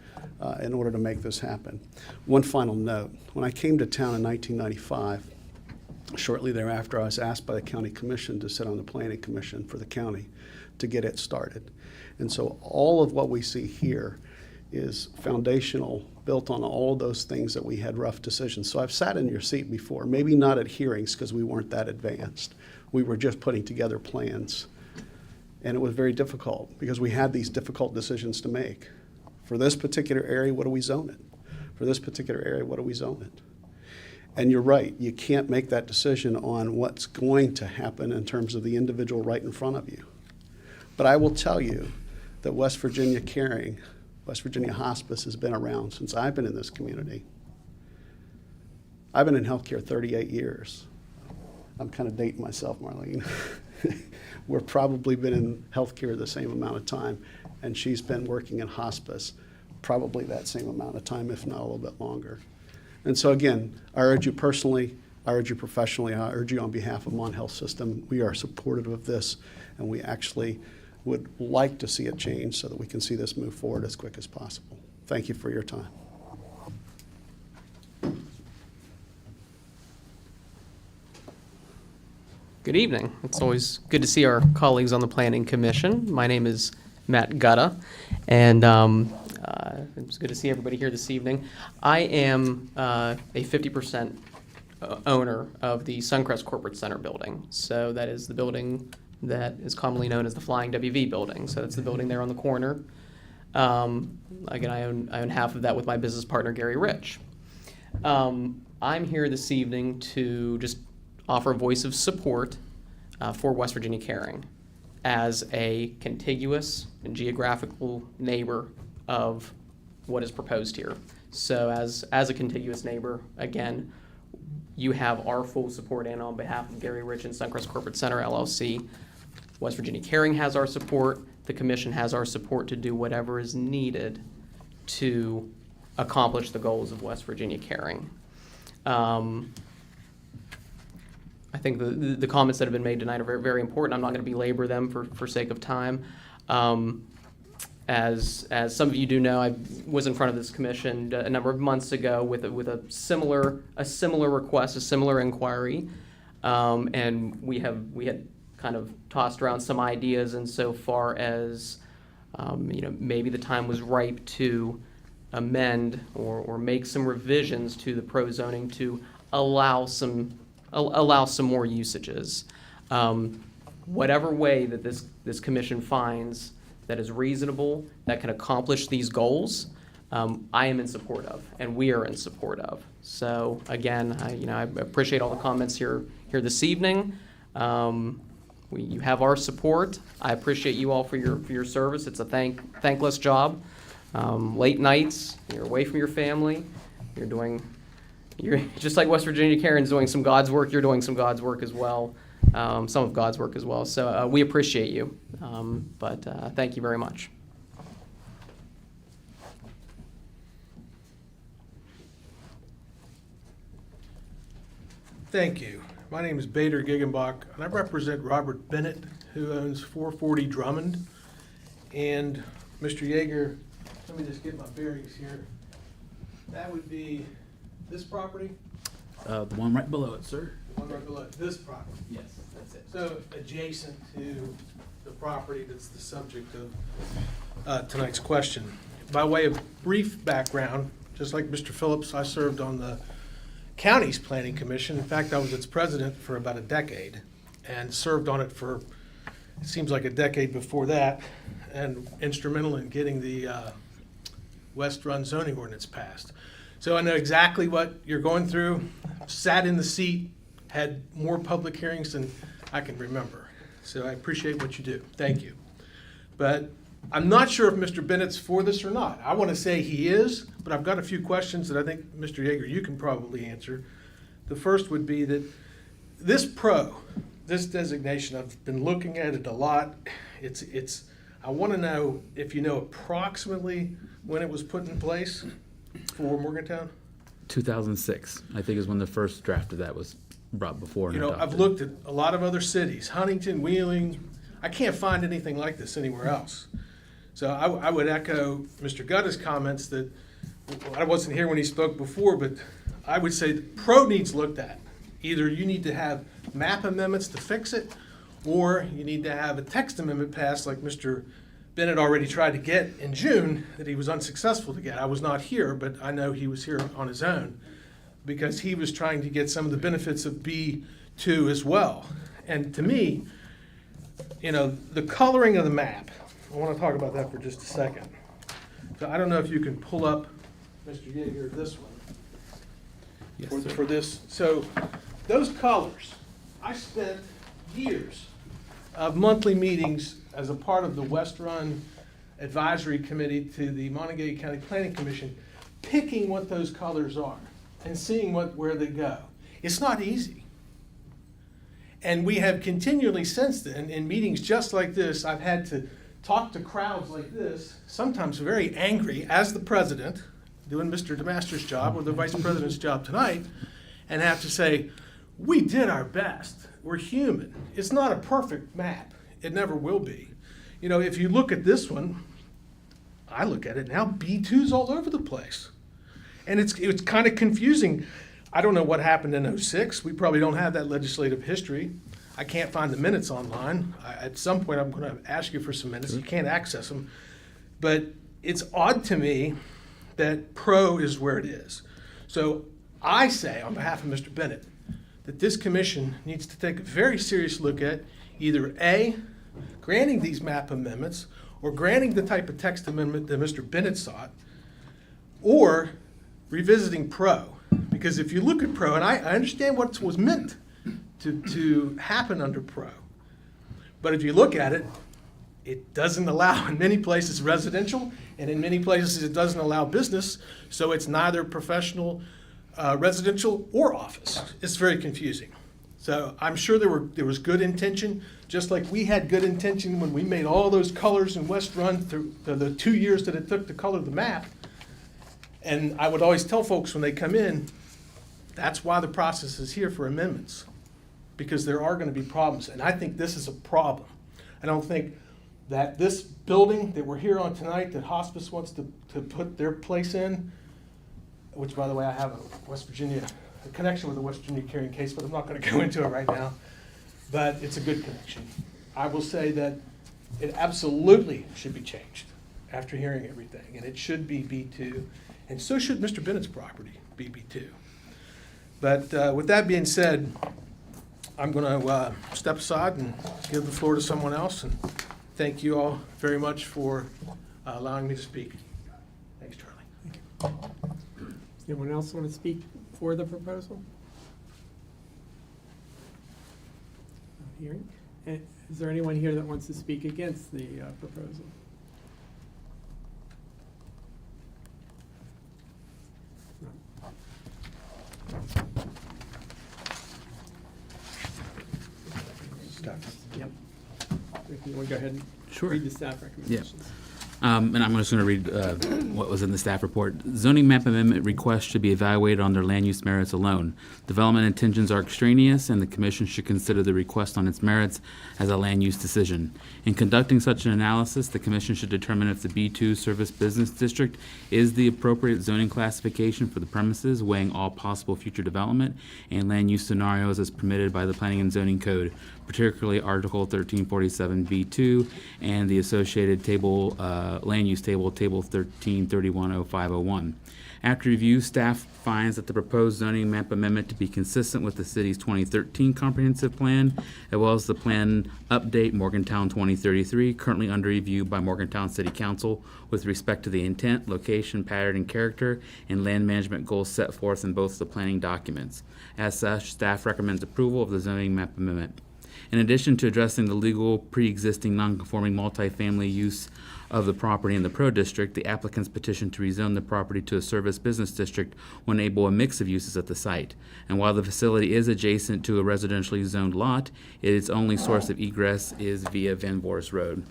in order to make this happen. One final note. When I came to town in 1995, shortly thereafter, I was asked by the county commission to sit on the planning commission for the county to get it started. And so all of what we see here is foundational, built on all those things that we had rough decisions. So I've sat in your seat before, maybe not at hearings because we weren't that advanced. We were just putting together plans. And it was very difficult because we had these difficult decisions to make. For this particular area, what do we zone it? For this particular area, what do we zone it? And you're right, you can't make that decision on what's going to happen in terms of the individual right in front of you. But I will tell you that West Virginia Caring, West Virginia Hospice has been around since I've been in this community. I've been in healthcare 38 years. I'm kind of dating myself, Marlene. We've probably been in healthcare the same amount of time, and she's been working in hospice probably that same amount of time, if not a little bit longer. And so again, I urge you personally, I urge you professionally, I urge you on behalf of Mon Health System, we are supportive of this, and we actually would like to see it change so that we can see this move forward as quick as possible. Thank you for your time. Good evening. It's always good to see our colleagues on the Planning Commission. My name is Matt Gutta, and it's good to see everybody here this evening. I am a 50% owner of the Suncrest Corporate Center building. So that is the building that is commonly known as the Flying WV building. So that's the building there on the corner. Again, I own half of that with my business partner, Gary Rich. I'm here this evening to just offer a voice of support for West Virginia Caring as a contiguous and geographical neighbor of what is proposed here. So as a contiguous neighbor, again, you have our full support, and on behalf of Gary Rich and Suncrest Corporate Center, LLC, West Virginia Caring has our support. The commission has our support to do whatever is needed to accomplish the goals of West Virginia Caring. I think the comments that have been made tonight are very, very important. I'm not going to belabor them for sake of time. As some of you do know, I was in front of this commission a number of months ago with a similar request, a similar inquiry, and we had kind of tossed around some ideas insofar as maybe the time was ripe to amend or make some revisions to the pro zoning to allow some more usages. Whatever way that this commission finds that is reasonable, that can accomplish these goals, I am in support of, and we are in support of. So again, I appreciate all the comments here this evening. You have our support. I appreciate you all for your service. It's a thankless job. Late nights, you're away from your family. You're doing You're just like West Virginia Karen's doing some God's work. You're doing some God's work as well, some of God's work as well. So we appreciate you. But thank you very much. Thank you. My name is Bader Giggenbach, and I represent Robert Bennett, who owns 440 Drummond. And Mr. Yeager, let me just get my bearings here. That would be this property, The one right below it, sir. the one right below it, this property. Yes, that's it. So adjacent to the property that's the subject of tonight's question. By way of brief background, just like Mr. Phillips, I served on the county's planning commission. In fact, I was its president for about a decade and served on it for, it seems like a decade before that, and instrumental in getting the West Run zoning ordinance passed. So I know exactly what you're going through, sat in the seat, had more public hearings than I can remember. So I appreciate what you do. Thank you. But I'm not sure if Mr. Bennett's for this or not. I want to say he is, but I've got a few questions that I think, Mr. Yeager, you can probably answer. The first would be that this designation, I've been looking at it a lot. I want to know if you know approximately when it was put in place for Morgantown. 2006, I think, is when the first draft of that was brought before and You know, adopted. I've looked at a lot of other cities, Huntington, Wheeling. I can't find anything like this anywhere else. So I would echo Mr. Gutta's comments that I wasn't here when he spoke before, but I would say the pro needs looked at. Either you need to have map amendments to fix it, or you need to have a text amendment passed like Mr. Bennett already tried to get in June that he was unsuccessful to get. I was not here, but I know he was here on his own because he was trying to get some of the benefits of B2 as well. And to me, you know, the coloring of the map, I want to talk about that for just a second. So I don't know if you can pull up, Mr. Yeager, this one. Yes, for, sir. for this. So those colors, I spent years of monthly meetings as a part of the West Run Advisory Committee to the Montague County Planning Commission, picking what those colors are and seeing where they go. It's not easy. And we have continually since then, in meetings just like this, I've had to talk to crowds like this, sometimes very angry, as the president, doing Mr. DeMaster's job or the vice president's job tonight, and have to say, we did our best. We're human. It's not a perfect map. It never will be. You know, if you look at this one, I look at it now, B2's all over the place. And it's kind of confusing. I don't know what happened in '06. We probably don't have that legislative history. I can't find the minutes online. At some point, I'm going to ask you for some minutes. You can't access them. But it's odd to me that pro is where it is. So I say, on behalf of Mr. Bennett, that this commission needs to take a very serious look at either A, granting these map amendments, or granting the type of text amendment that Mr. Bennett sought, or revisiting pro. Because if you look at pro, and I understand what was meant to happen under pro, but if you look at it, it doesn't allow in many places residential, and in many places it doesn't allow business, so it's neither professional, residential, or office. It's very confusing. So I'm sure there was good intention, just like we had good intention when we made all those colors in West Run through the 2 years that it took to color the map. And I would always tell folks when they come in, that's why the process is here for amendments, because there are going to be problems. And I think this is a problem. I don't think that this building that we're here on tonight, that hospice wants to put their place in, which, by the way, I have a connection with the West Virginia carrying case, but I'm not going to go into it right now. But it's a good connection. I will say that it absolutely should be changed after hearing everything, and it should be B2, and so should Mr. Bennett's property be B2. But with that being said, I'm going to step aside and give the floor to someone else, and thank you all very much for allowing me to speak. Thanks, Charlie. Anyone else want to speak for the proposal? Not hearing. Is there anyone here that wants to speak against the proposal? No. you want to go ahead and Sure. read the staff recommendations? And I'm just going to read what was in the staff report. Zoning map amendment requests should be evaluated on their land use merits alone. Development intentions are extraneous, and the commission should consider the request on its merits as a land use decision. In conducting such an analysis, the commission should determine if the B2 Service Business District is the appropriate zoning classification for the premises, weighing all possible future development and land use scenarios as permitted by the Planning and Zoning Code, particularly Article 1347 B2 and the associated table, land use table, Table 13310501. After review, staff finds that the proposed zoning map amendment to be consistent with the city's 2013 comprehensive plan, as well as the plan update Morgantown 2033, currently under review by Morgantown City Council with respect to the intent, location, pattern, and character, and land management goals set forth in both the planning documents. As such, staff recommends approval of the zoning map amendment. In addition to addressing the legal pre-existing non-conforming multifamily use of the property in the Pro District, the applicant's petition to rezone the property to a service business district will enable a mix of uses at the site. And while the facility is adjacent to a residentially zoned lot, its only source of egress is via Van Voorst Road.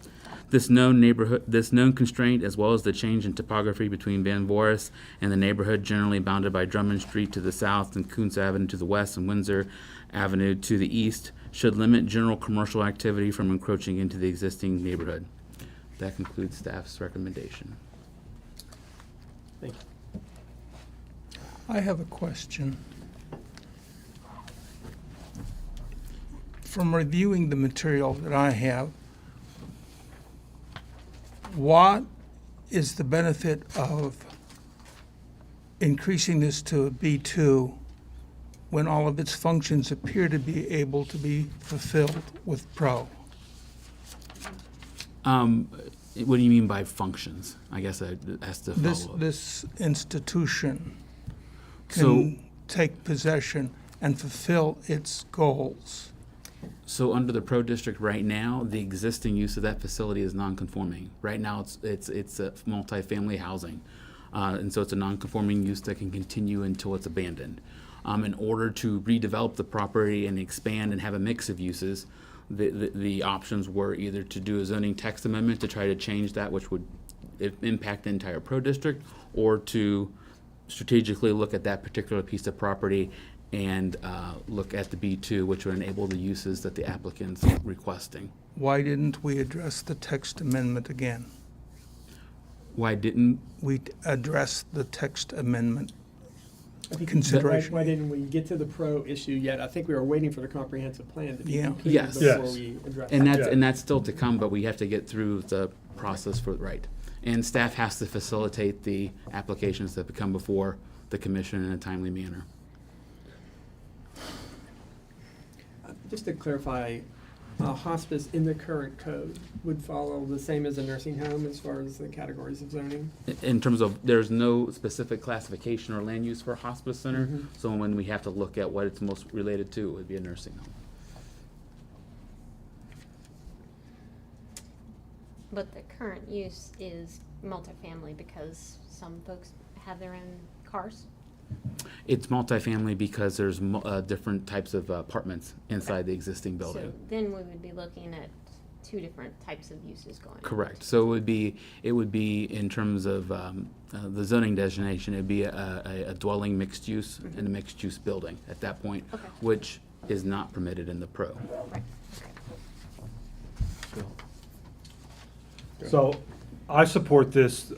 This known constraint, as well as the change in topography between Van Voorst and the neighborhood generally bounded by Drummond Street to the south and Kuntz Avenue to the west and Windsor Avenue to the east, should limit general commercial activity from encroaching into the existing neighborhood. That concludes staff's recommendation. Thank you. I have a question. From reviewing the material that I have, what is the benefit of increasing this to a B2 when all of its functions appear to be able to be fulfilled with Pro? What do you mean by functions? I guess that has to follow. This institution So- can take possession and fulfill its goals. So under the Pro District right now, the existing use of that facility is non-conforming. Right now, it's a multifamily housing. And so it's a non-conforming use that can continue until it's abandoned. In order to redevelop the property and expand and have a mix of uses, the options were either to do a zoning text amendment to try to change that, which would impact the entire Pro District, or to strategically look at that particular piece of property and look at the B2, which would enable the uses that the applicant's requesting. Why didn't we address the text amendment again? Why didn't, We addressed the text amendment I think consideration. Why didn't we get to the Pro issue yet? I think we were waiting for the comprehensive plan to be Yeah. completed Yes. before Yes. we address and that. that's, and that's still to come, but we have to get through the process for, right. And staff has to facilitate the applications that come before the commission in a timely manner. Just to clarify, hospice in the current code would follow the same as a nursing home as far as the categories of zoning? In terms of, there's no specific classification or land use for a hospice center, Mhm. so when we have to look at what it's most related to, it would be a nursing home. But the current use is multifamily because some folks have their own cars. It's multifamily because there's different types of apartments inside the existing building. So then we would be looking at two different types of uses going on. Correct. So it would be in terms of the zoning designation, it'd be a dwelling mixed use and a mixed use building at that point, Okay. which is not permitted in the Pro. Right. So I support this,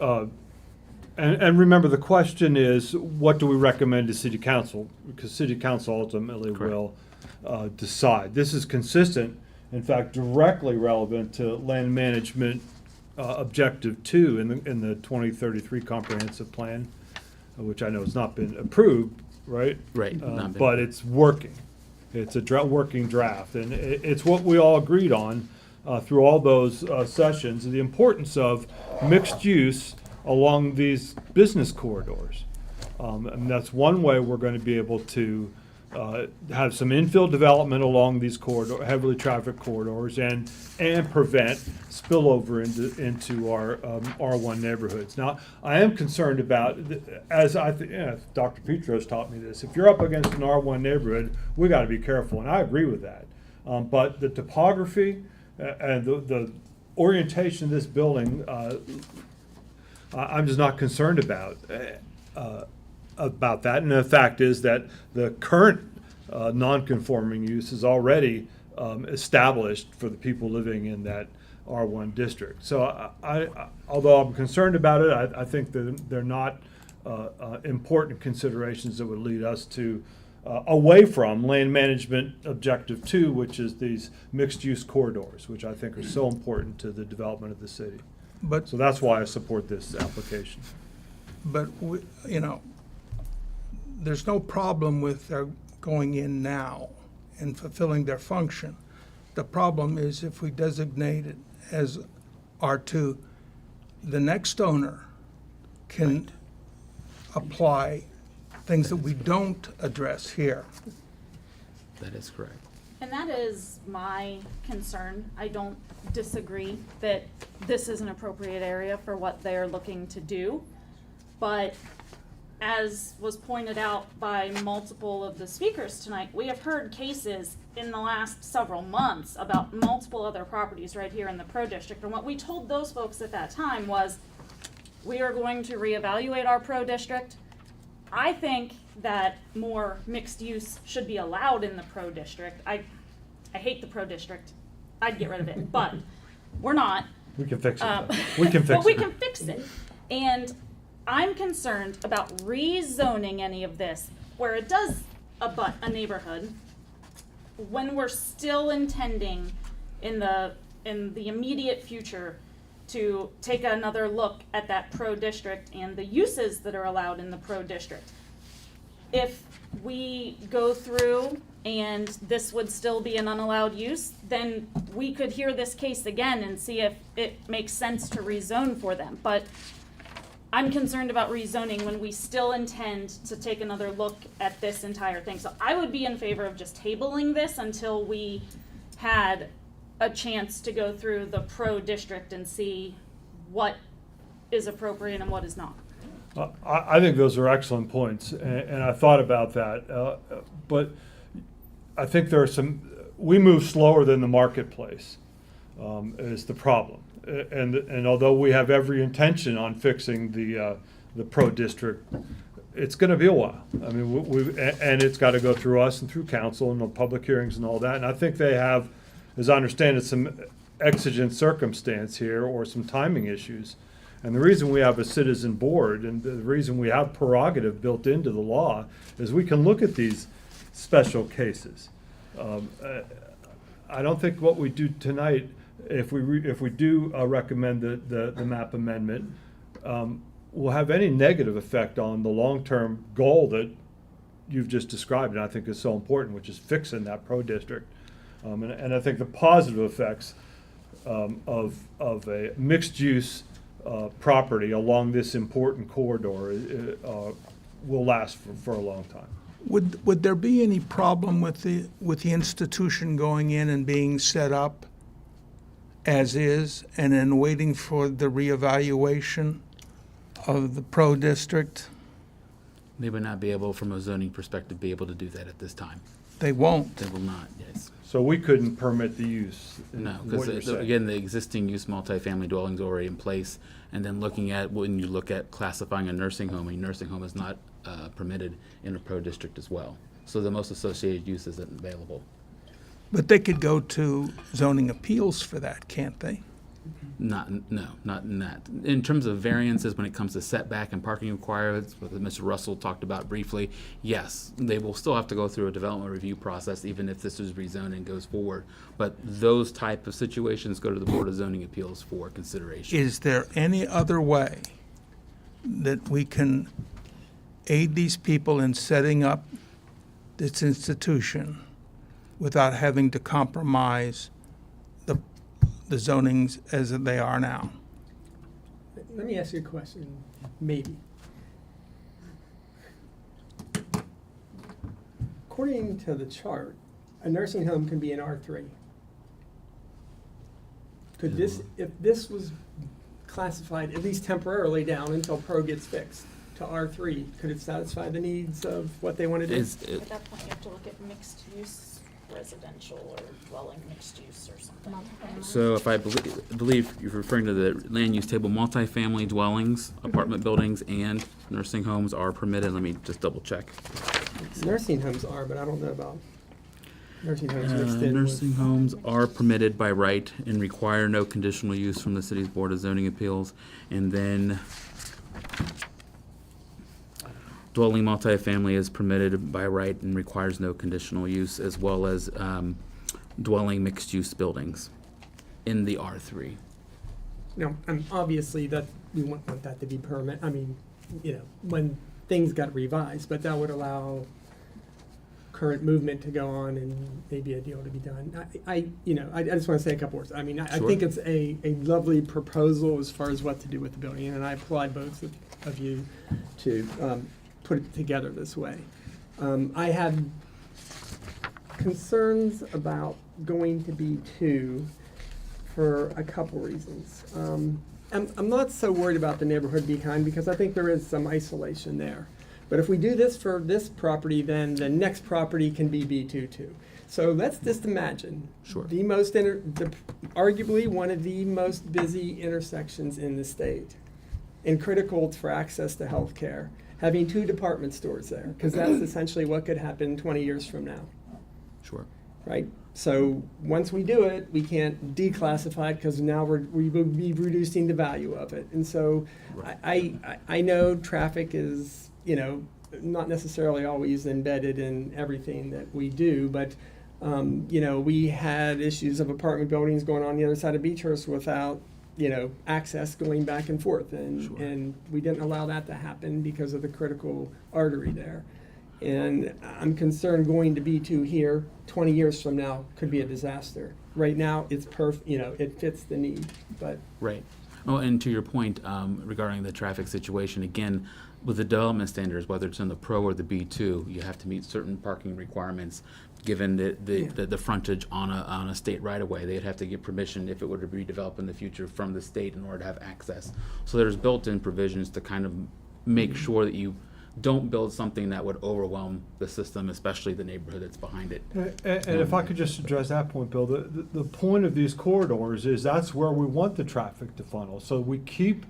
and remember, the question is, what do we recommend to city council? Because city council ultimately Correct. will decide. This is consistent, in fact, directly relevant to land management objective 2 in the 2033 comprehensive plan, which I know has not been approved, right? Right. not been- But it's working. It's a working draft, and it's what we all agreed on through all those sessions, the importance of mixed use along these business corridors. And that's one way we're going to be able to have some infill development along these heavily trafficked corridors and prevent spillover into our R1 neighborhoods. Now, I am concerned about, as Dr. Petros taught me this, if you're up against an R1 neighborhood, we got to be careful, and I agree with that. But the topography, And the orientation of this building, I'm just not concerned about that. And the fact is that the current non-conforming use is already established for the people living in that R1 district. So although I'm concerned about it, I think that they're not important considerations that would lead us to away from land management objective 2, which is these mixed-use corridors, which I think are so important to the development of the city. But, So that's why I support this application. but, you know, there's no problem with their going in now and fulfilling their function. The problem is if we designate it as R2, the next owner can apply things that we don't address here. That is correct. And that is my concern. I don't disagree that this is an appropriate area for what they're looking to do. But as was pointed out by multiple of the speakers tonight, we have heard cases in the last several months about multiple other properties right here in the Pro District. And what we told those folks at that time was, we are going to reevaluate our Pro District. I think that more mixed use should be allowed in the Pro District. I hate the Pro District. I'd get rid of it, but we're not. We can fix it. We can fix it. But we can fix it. And I'm concerned about rezoning any of this where it does abut a neighborhood when we're still intending in the immediate future to take another look at that Pro District and the uses that are allowed in the Pro District. If we go through and this would still be an unallowed use, then we could hear this case again and see if it makes sense to rezone for them. But I'm concerned about rezoning when we still intend to take another look at this entire thing. So I would be in favor of just tabling this until we had a chance to go through the Pro District and see what is appropriate and what is not. I think those are excellent points, and I thought about that. But I think there are we move slower than the marketplace is the problem. And although we have every intention on fixing the Pro District, it's going to be a while. I mean, and it's got to go through us and through council and the public hearings and all that. And I think they have, as I understand it, some exigent circumstance here or some timing issues. And the reason we have a citizen board and the reason we have prerogative built into the law is we can look at these special cases. I don't think what we do tonight, if we do recommend the map amendment, will have any negative effect on the long-term goal that you've just described, and I think is so important, which is fixing that Pro District. And I think the positive effects of a mixed-use property along this important corridor will last for a long time. Would there be any problem with the institution going in and being set up as is and then waiting for the reevaluation of the Pro District? They would not be able, from a zoning perspective, be able to do that at this time. They won't. They will not, yes. So we couldn't permit the use? No, what because you're saying. again, the existing use multifamily dwellings are already in place. And then looking at, when you look at classifying a nursing home is not permitted in a Pro District as well. So the most associated use isn't available. But they could go to zoning appeals for that, can't they? Not in that. In terms of variances, when it comes to setback and parking requirements, what Mr. Russell talked about briefly, yes, they will still have to go through a development review process, even if this is rezoned and goes forward. But those type of situations go to the Board of Zoning Appeals for consideration. Is there any other way that we can aid these people in setting up this institution without having to compromise the zonings as they are now? Let me ask you a question, maybe. According to the chart, a nursing home can be an R3. Could this, if this was classified, at least temporarily down until Pro gets fixed, to R3, could it satisfy the needs of what they want to do? At that point, you have to look at mixed use residential or dwelling mixed use or something. Multifamily. So if I believe you're referring to the land use table, multifamily dwellings, apartment buildings, and nursing homes are permitted. Let me just double check. Nursing homes are, but I don't know about nursing homes mixed in Nursing with. homes are permitted by right and require no conditional use from the city's Board of Zoning Appeals. And then dwelling multifamily is permitted by right and requires no conditional use, as well as dwelling mixed-use buildings in the R3. Now, obviously that, we want that to be permanent, I mean, when things got revised, but that would allow current movement to go on and maybe a deal to be done. I just want to say a couple words. I mean, I Sure. think it's a lovely proposal as far as what to do with the building, and I applaud both of you to put it together this way. I had concerns about going to B2 for a couple reasons. I'm not so worried about the neighborhood behind, because I think there is some isolation there. But if we do this for this property, then the next property can be B2 too. So let's just imagine Sure. arguably one of the most busy intersections in the state, and critical for access to healthcare, having 2 department stores there, because that's essentially what could happen 20 years from now, Sure. right? So once we do it, we can't declassify it, because now we will be reducing the value of it. And so Right. I know traffic is, not necessarily always embedded in everything that we do, but we had issues of apartment buildings going on the other side of Beechhurst without, access going back and forth. Sure. And we didn't allow that to happen because of the critical artery there. And I'm concerned going to B2 here 20 years from now could be a disaster. Right now, it's it fits the need, but. Right. Oh, and to your point regarding the traffic situation, again, with the development standards, whether it's in the Pro or the B2, you have to meet certain parking requirements, given the frontage on a state right-of-way. They'd have to get permission if it were to be developed in the future from the state in order to have access. So there's built-in provisions to kind of make sure that you don't build something that would overwhelm the system, especially the neighborhood that's behind it. And if I could just address that point, Bill, the point of these corridors is that's where we want the traffic to funnel. So we keep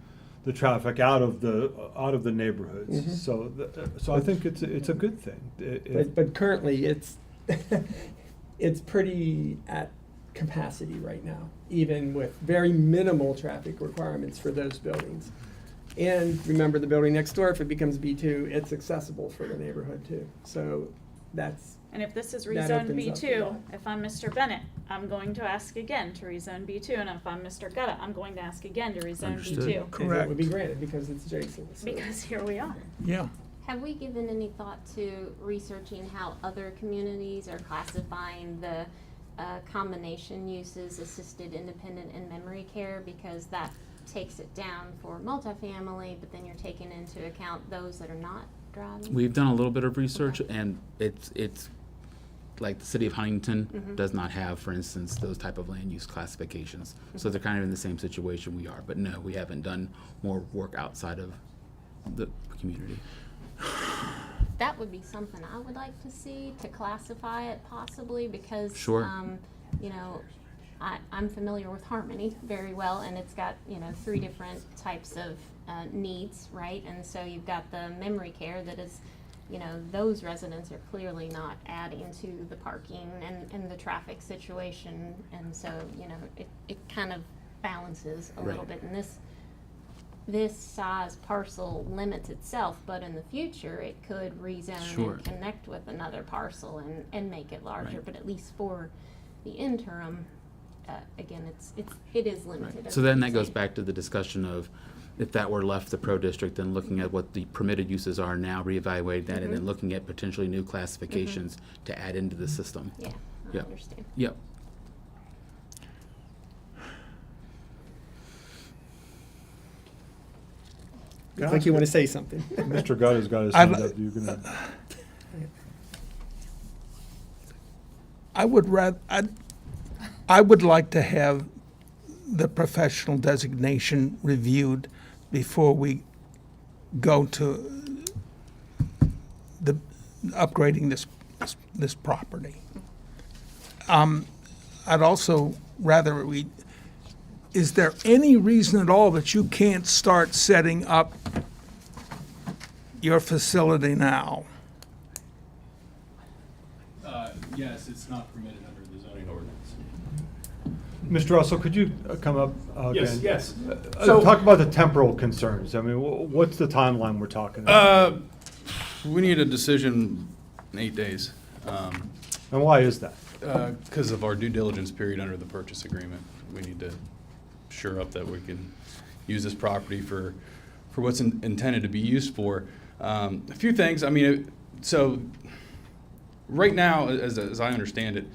the traffic out of the neighborhoods. Mhm. So I think it's a good thing. But currently, it's it's pretty at capacity right now, even with very minimal traffic requirements for those buildings. And remember, the building next door, if it becomes B2, it's accessible for the neighborhood too. So that's, And if this is That rezoned opens up B2, a lot. if I'm Mr. Bennett, I'm going to ask again to rezone B2, and if I'm Mr. Gutta, I'm going to ask again to rezone Understood. B2. and that would be granted because it's adjacent. So. Because here we are. Yeah. Have we given any thought to researching how other communities are classifying the combination uses, assisted, independent, and memory care? Because that takes it down for multifamily, but then you're taking into account those that are not driving. We've done a little bit of research, and it's like the city of Huntington Mhm. does not have, for instance, those type of land use classifications. So they're kind of in the same situation we are. But no, we haven't done more work outside of the community. That would be something I would like to see, to classify it possibly, because, Sure. I'm familiar with Harmony very well, and it's got, 3 different types of needs, right? And so you've got the memory care that is, those residents are clearly not adding to the parking and the traffic situation, and so, it kind of balances a little Right. bit. And this size parcel limits itself, but in the future, it could rezone Sure. and connect with another parcel and make it larger, Right. but at least for the interim, again, it is limited. Right. as So then you that goes say. back to the discussion of if that were left the pro district, then looking at what the permitted uses are now, reevaluating that, and then looking at potentially new classifications to add into the system. Yeah, I Yep. understand. Yep. Looks like you want to say something. Mr. Gutta's got his I'd hand li- up. You can. I would like to have the professional designation reviewed before we go to the upgrading this property. I'd also rather is there any reason at all that you can't start setting up your facility now? Yes, it's not permitted under the zoning ordinance. Mr. Russell, could you come up again? Yes. So- Talk about the temporal concerns. I mean, what's the timeline we're talking about? We need a decision in 8 days. And why is that? Because of our due diligence period under the purchase agreement. We need to sure up that we can use this property for what's intended to be used for. A few things, I mean, so right now, as I understand it,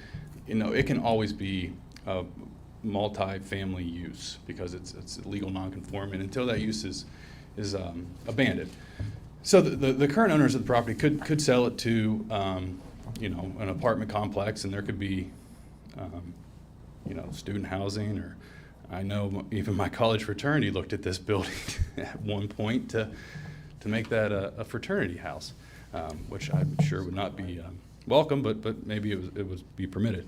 it can always be a multi-family use because it's legal non-conforming until that use is abandoned. So the current owners of the property could sell it to an apartment complex, and there could be student housing, or I know even my college fraternity looked at this building at one point to make that a fraternity house, which I'm sure would not be welcome, but maybe it would be permitted.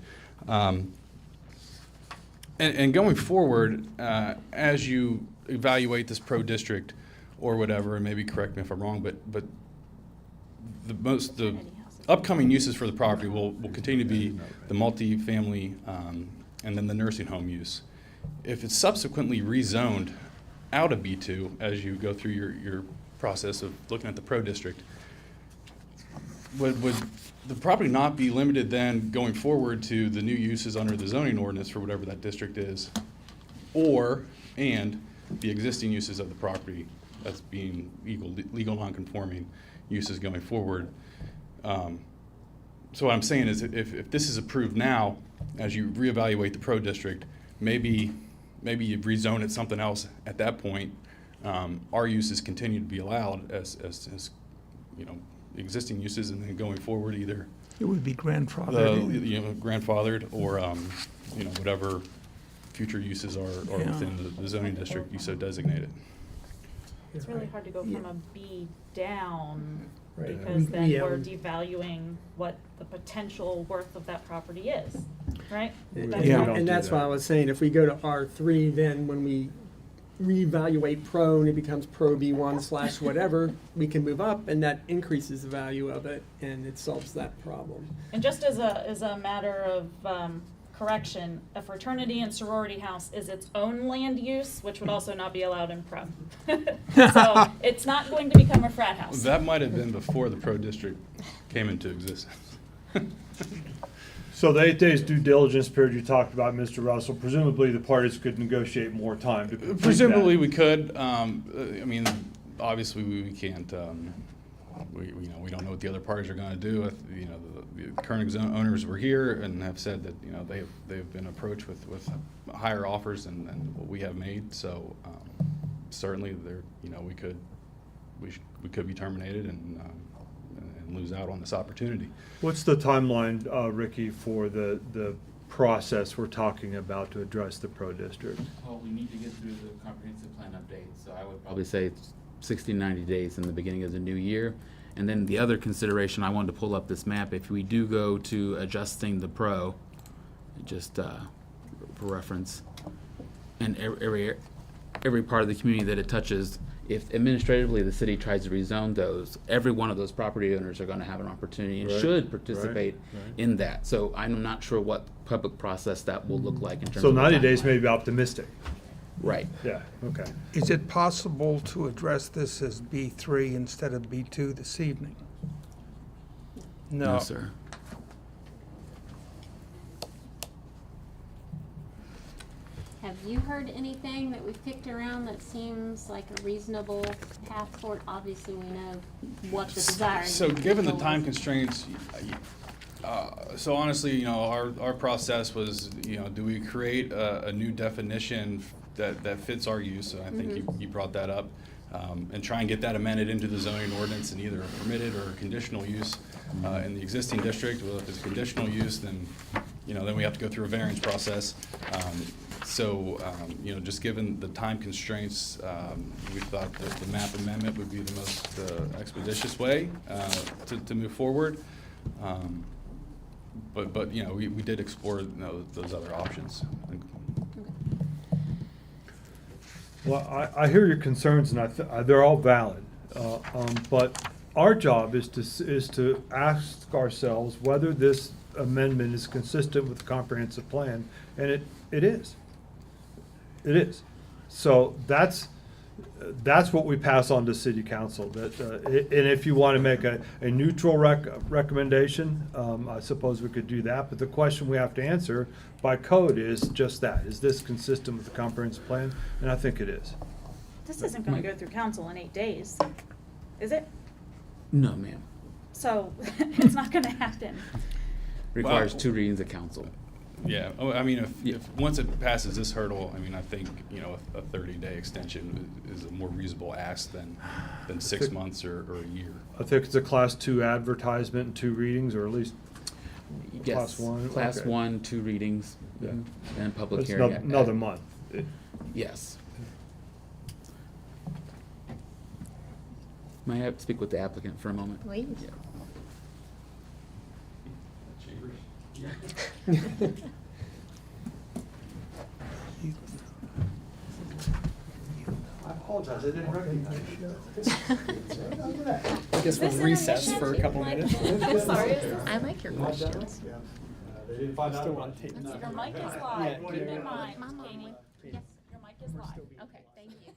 And going forward, as you evaluate this pro district or whatever, and maybe correct me if I'm wrong, but the upcoming uses for the property will continue to be the multifamily and then the nursing home use. If it's subsequently rezoned out of B2 as you go through your process of looking at the pro district, would the property not be limited then going forward to the new uses under the zoning ordinance for whatever that district is, and the existing uses of the property that's being legal non-conforming uses going forward? So what I'm saying is if this is approved now, as you reevaluate the pro district, maybe you rezone it something else at that point. Our uses continue to be allowed as existing uses, and then going forward either It would be grandfathered. grandfathered or whatever future uses are Yeah. within the zoning district you so designated. It's really hard to go from a B down, Right. because then We, we're devaluing what the potential worth of that property is, right? And That's Yeah. not- don't and do that's that. why I was saying, if we go to R3, then when we reevaluate pro and it becomes pro B1 / whatever, we can move up, and that increases the value of it, and it solves that problem. And just as a matter of correction, a fraternity and sorority house is its own land use, which would also not be allowed in pro. So it's not going to become a frat house. That might have been before the pro district came into existence. So the 8 days due diligence period you talked about, Mr. Russell, presumably the parties could negotiate more time to complete that. Presumably we could. I mean, obviously we can't. We don't know what the other parties are going to do. The current owners were here and have said that they've been approached with higher offers than what we have made. So certainly we could be terminated and lose out on this opportunity. What's the timeline, Ricky, for the process we're talking about to address the pro district? Well, we need to get through the comprehensive plan update, so I would probably say it's 60, 90 days in the beginning of the new year. And then the other consideration, I wanted to pull up this map, if we do go to adjusting the pro, just for reference, and every part of the community that it touches, if administratively the city tries to rezone those, every one of those property owners are going to have an opportunity and Right, should participate right. in that. So I'm not sure what public process that will look like in terms So of. 90 days timeline. may be optimistic. Right. Yeah, okay. Is it possible to address this as B3 instead of B2 this evening? No, sir. Have you heard anything that we've kicked around that seems like a reasonable path forward? Obviously, we know what the desire. So given the goal time is. constraints, so honestly, our process was, do we create a new definition that fits our use? I think you brought that up, and try and get that amended into the zoning ordinance in either a permitted or conditional use in the existing district. Well, if it's a conditional use, then we have to go through a variance process. Just given the time constraints, we thought that the map amendment would be the most expeditious way to move forward. But you know, we did explore, you know, those other options. Well, I hear your concerns, and they're all valid. But our job is to ask ourselves whether this amendment is consistent with the comprehensive plan, and it is. It is. So that's what we pass on to city council. And if you want to make a neutral recommendation, I suppose we could do that. But the question we have to answer by code is just that: is this consistent with the comprehensive plan? And I think it is. This isn't gonna go through council in 8 days, is it? No, ma'am. So, it's not gonna happen. Requires Well- 2 readings of council. Yeah, I mean, if once it passes this hurdle, I mean, I think, you know, a 30-day extension is a more reasonable ask than 6 months or a year. I think it's a class 2 advertisement and 2 readings, or at least Yes. class 1. Class Okay. 1, 2 readings, Yeah. and public It's hearing. another month. Yes. May I speak with the applicant for a moment? Please. I apologize, I didn't recognize you. I guess we'll recess for a couple minutes. I like your questions. They didn't find out Still about on it. tape. Your mic is Yeah, live, keep yeah. in mind, Mom, Katie. yes. Your mic is live. Okay, thank you.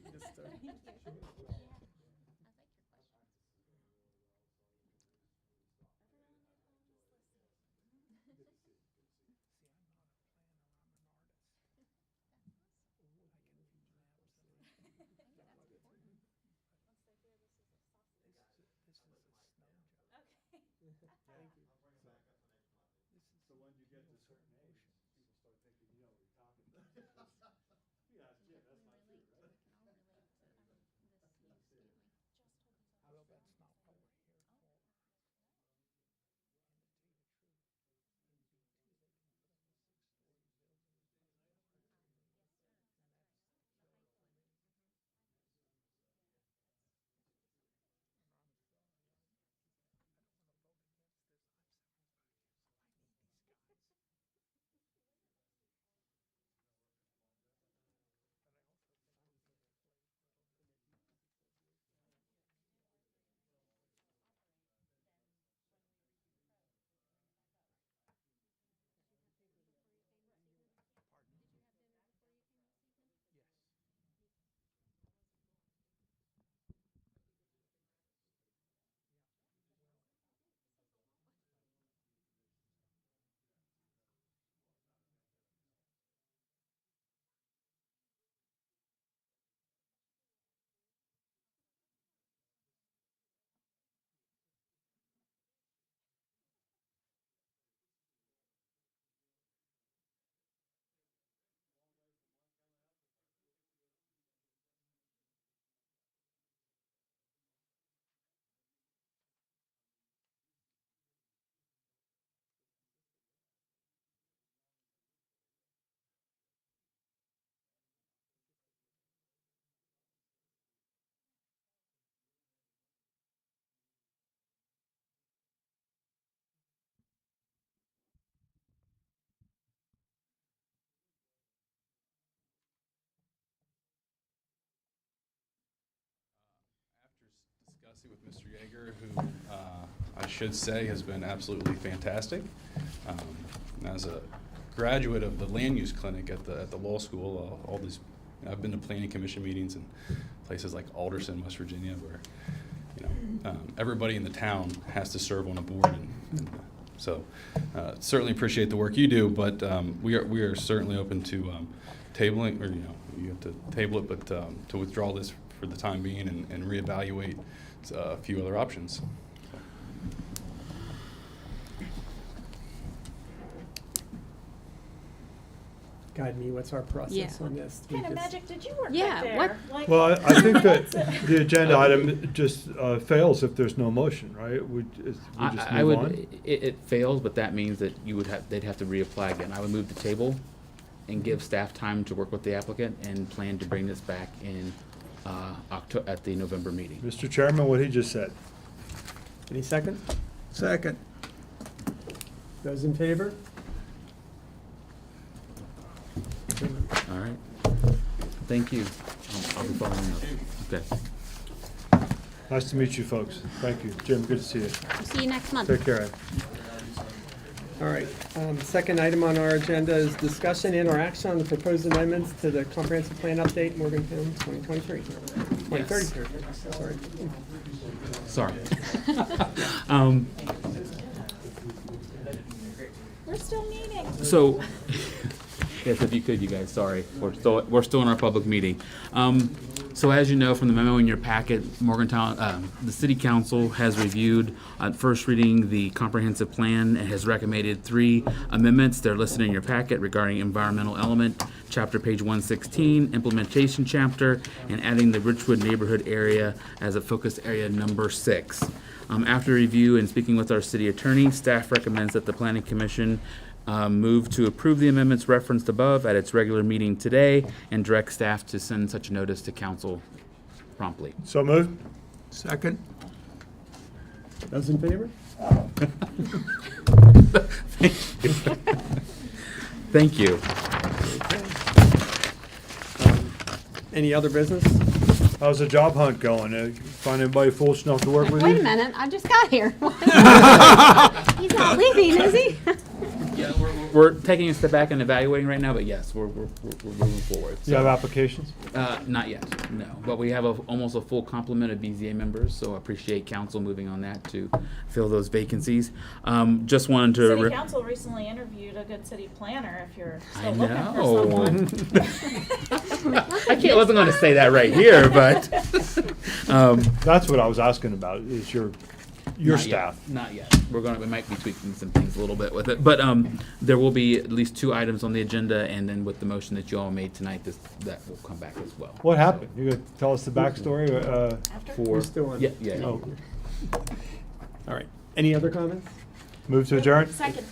Discussing with Mr. Yeager, who I should say has been absolutely fantastic. As a graduate of the land use clinic at the law school, all these, I've been to planning commission meetings in places like Alderson, West Virginia, where everybody in the town has to serve on a board, and so certainly appreciate the work you do. But we are certainly open to tabling, or you have to table it, but to withdraw this for the time being and reevaluate a few other options. Guide me, what's our process Yeah. on this? What kind of magic did you work with Yeah, there? what- Like, Well, I think that the agenda item just fails if there's no motion, right? We just I move would, on? it fails, but that means that they'd have to reapply again. I would move the table and give staff time to work with the applicant and plan to bring this back in at the November meeting. Mr. Chairman, what he just said. Any second? Second. Those in favor? All right. Thank you. I'll be following up. Okay. Nice to meet you folks. Thank you. Jim, good to see you. See you next month. Take care, Ed. All right, second item on our agenda is discussion and or action on the proposed amendments to the comprehensive plan update, Morgantown 2023. 2033, sorry. Sorry. We're still meeting. So, yes, if you could, you guys, sorry, we're still in our public meeting. So as you know from the memo in your packet, Morgantown, the city council has reviewed at first reading the comprehensive plan and has recommended 3 amendments. They're listed in your packet regarding environmental element, chapter page 116, implementation chapter, and adding the Richwood neighborhood area as a focus area number 6. After review and speaking with our city attorney, staff recommends that the planning commission move to approve the amendments referenced above at its regular meeting today and direct staff to send such notice to council promptly. So moved? Second? Those in favor? Thank you. Any other business? How's the job hunt going? Find anybody foolish enough to work with you? Wait a minute, I just got here. He's not leaving, is he? Yeah, we're taking a step back and evaluating right now, but yes, we're moving forward. Do you have applications? Not yet, no. But we have almost a full complement of BZA members, so I appreciate council moving on that to fill those vacancies. Just wanted to. City council recently interviewed a good city planner, if you're I still looking for someone. I wasn't going to say that right here, but. That's what I was asking about, is your Not staff. Yet. Not yet. We might be tweaking some things a little bit with it, but there will be at least 2 items on the agenda, and then with the motion that you all made tonight, that will come back as well. What happened? You gonna tell us the backstory? We're still on. Yeah. Oh, All right. Any other comments? move to adjourn? Second.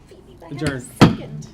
Phoebe, I have a Adjourn. Second.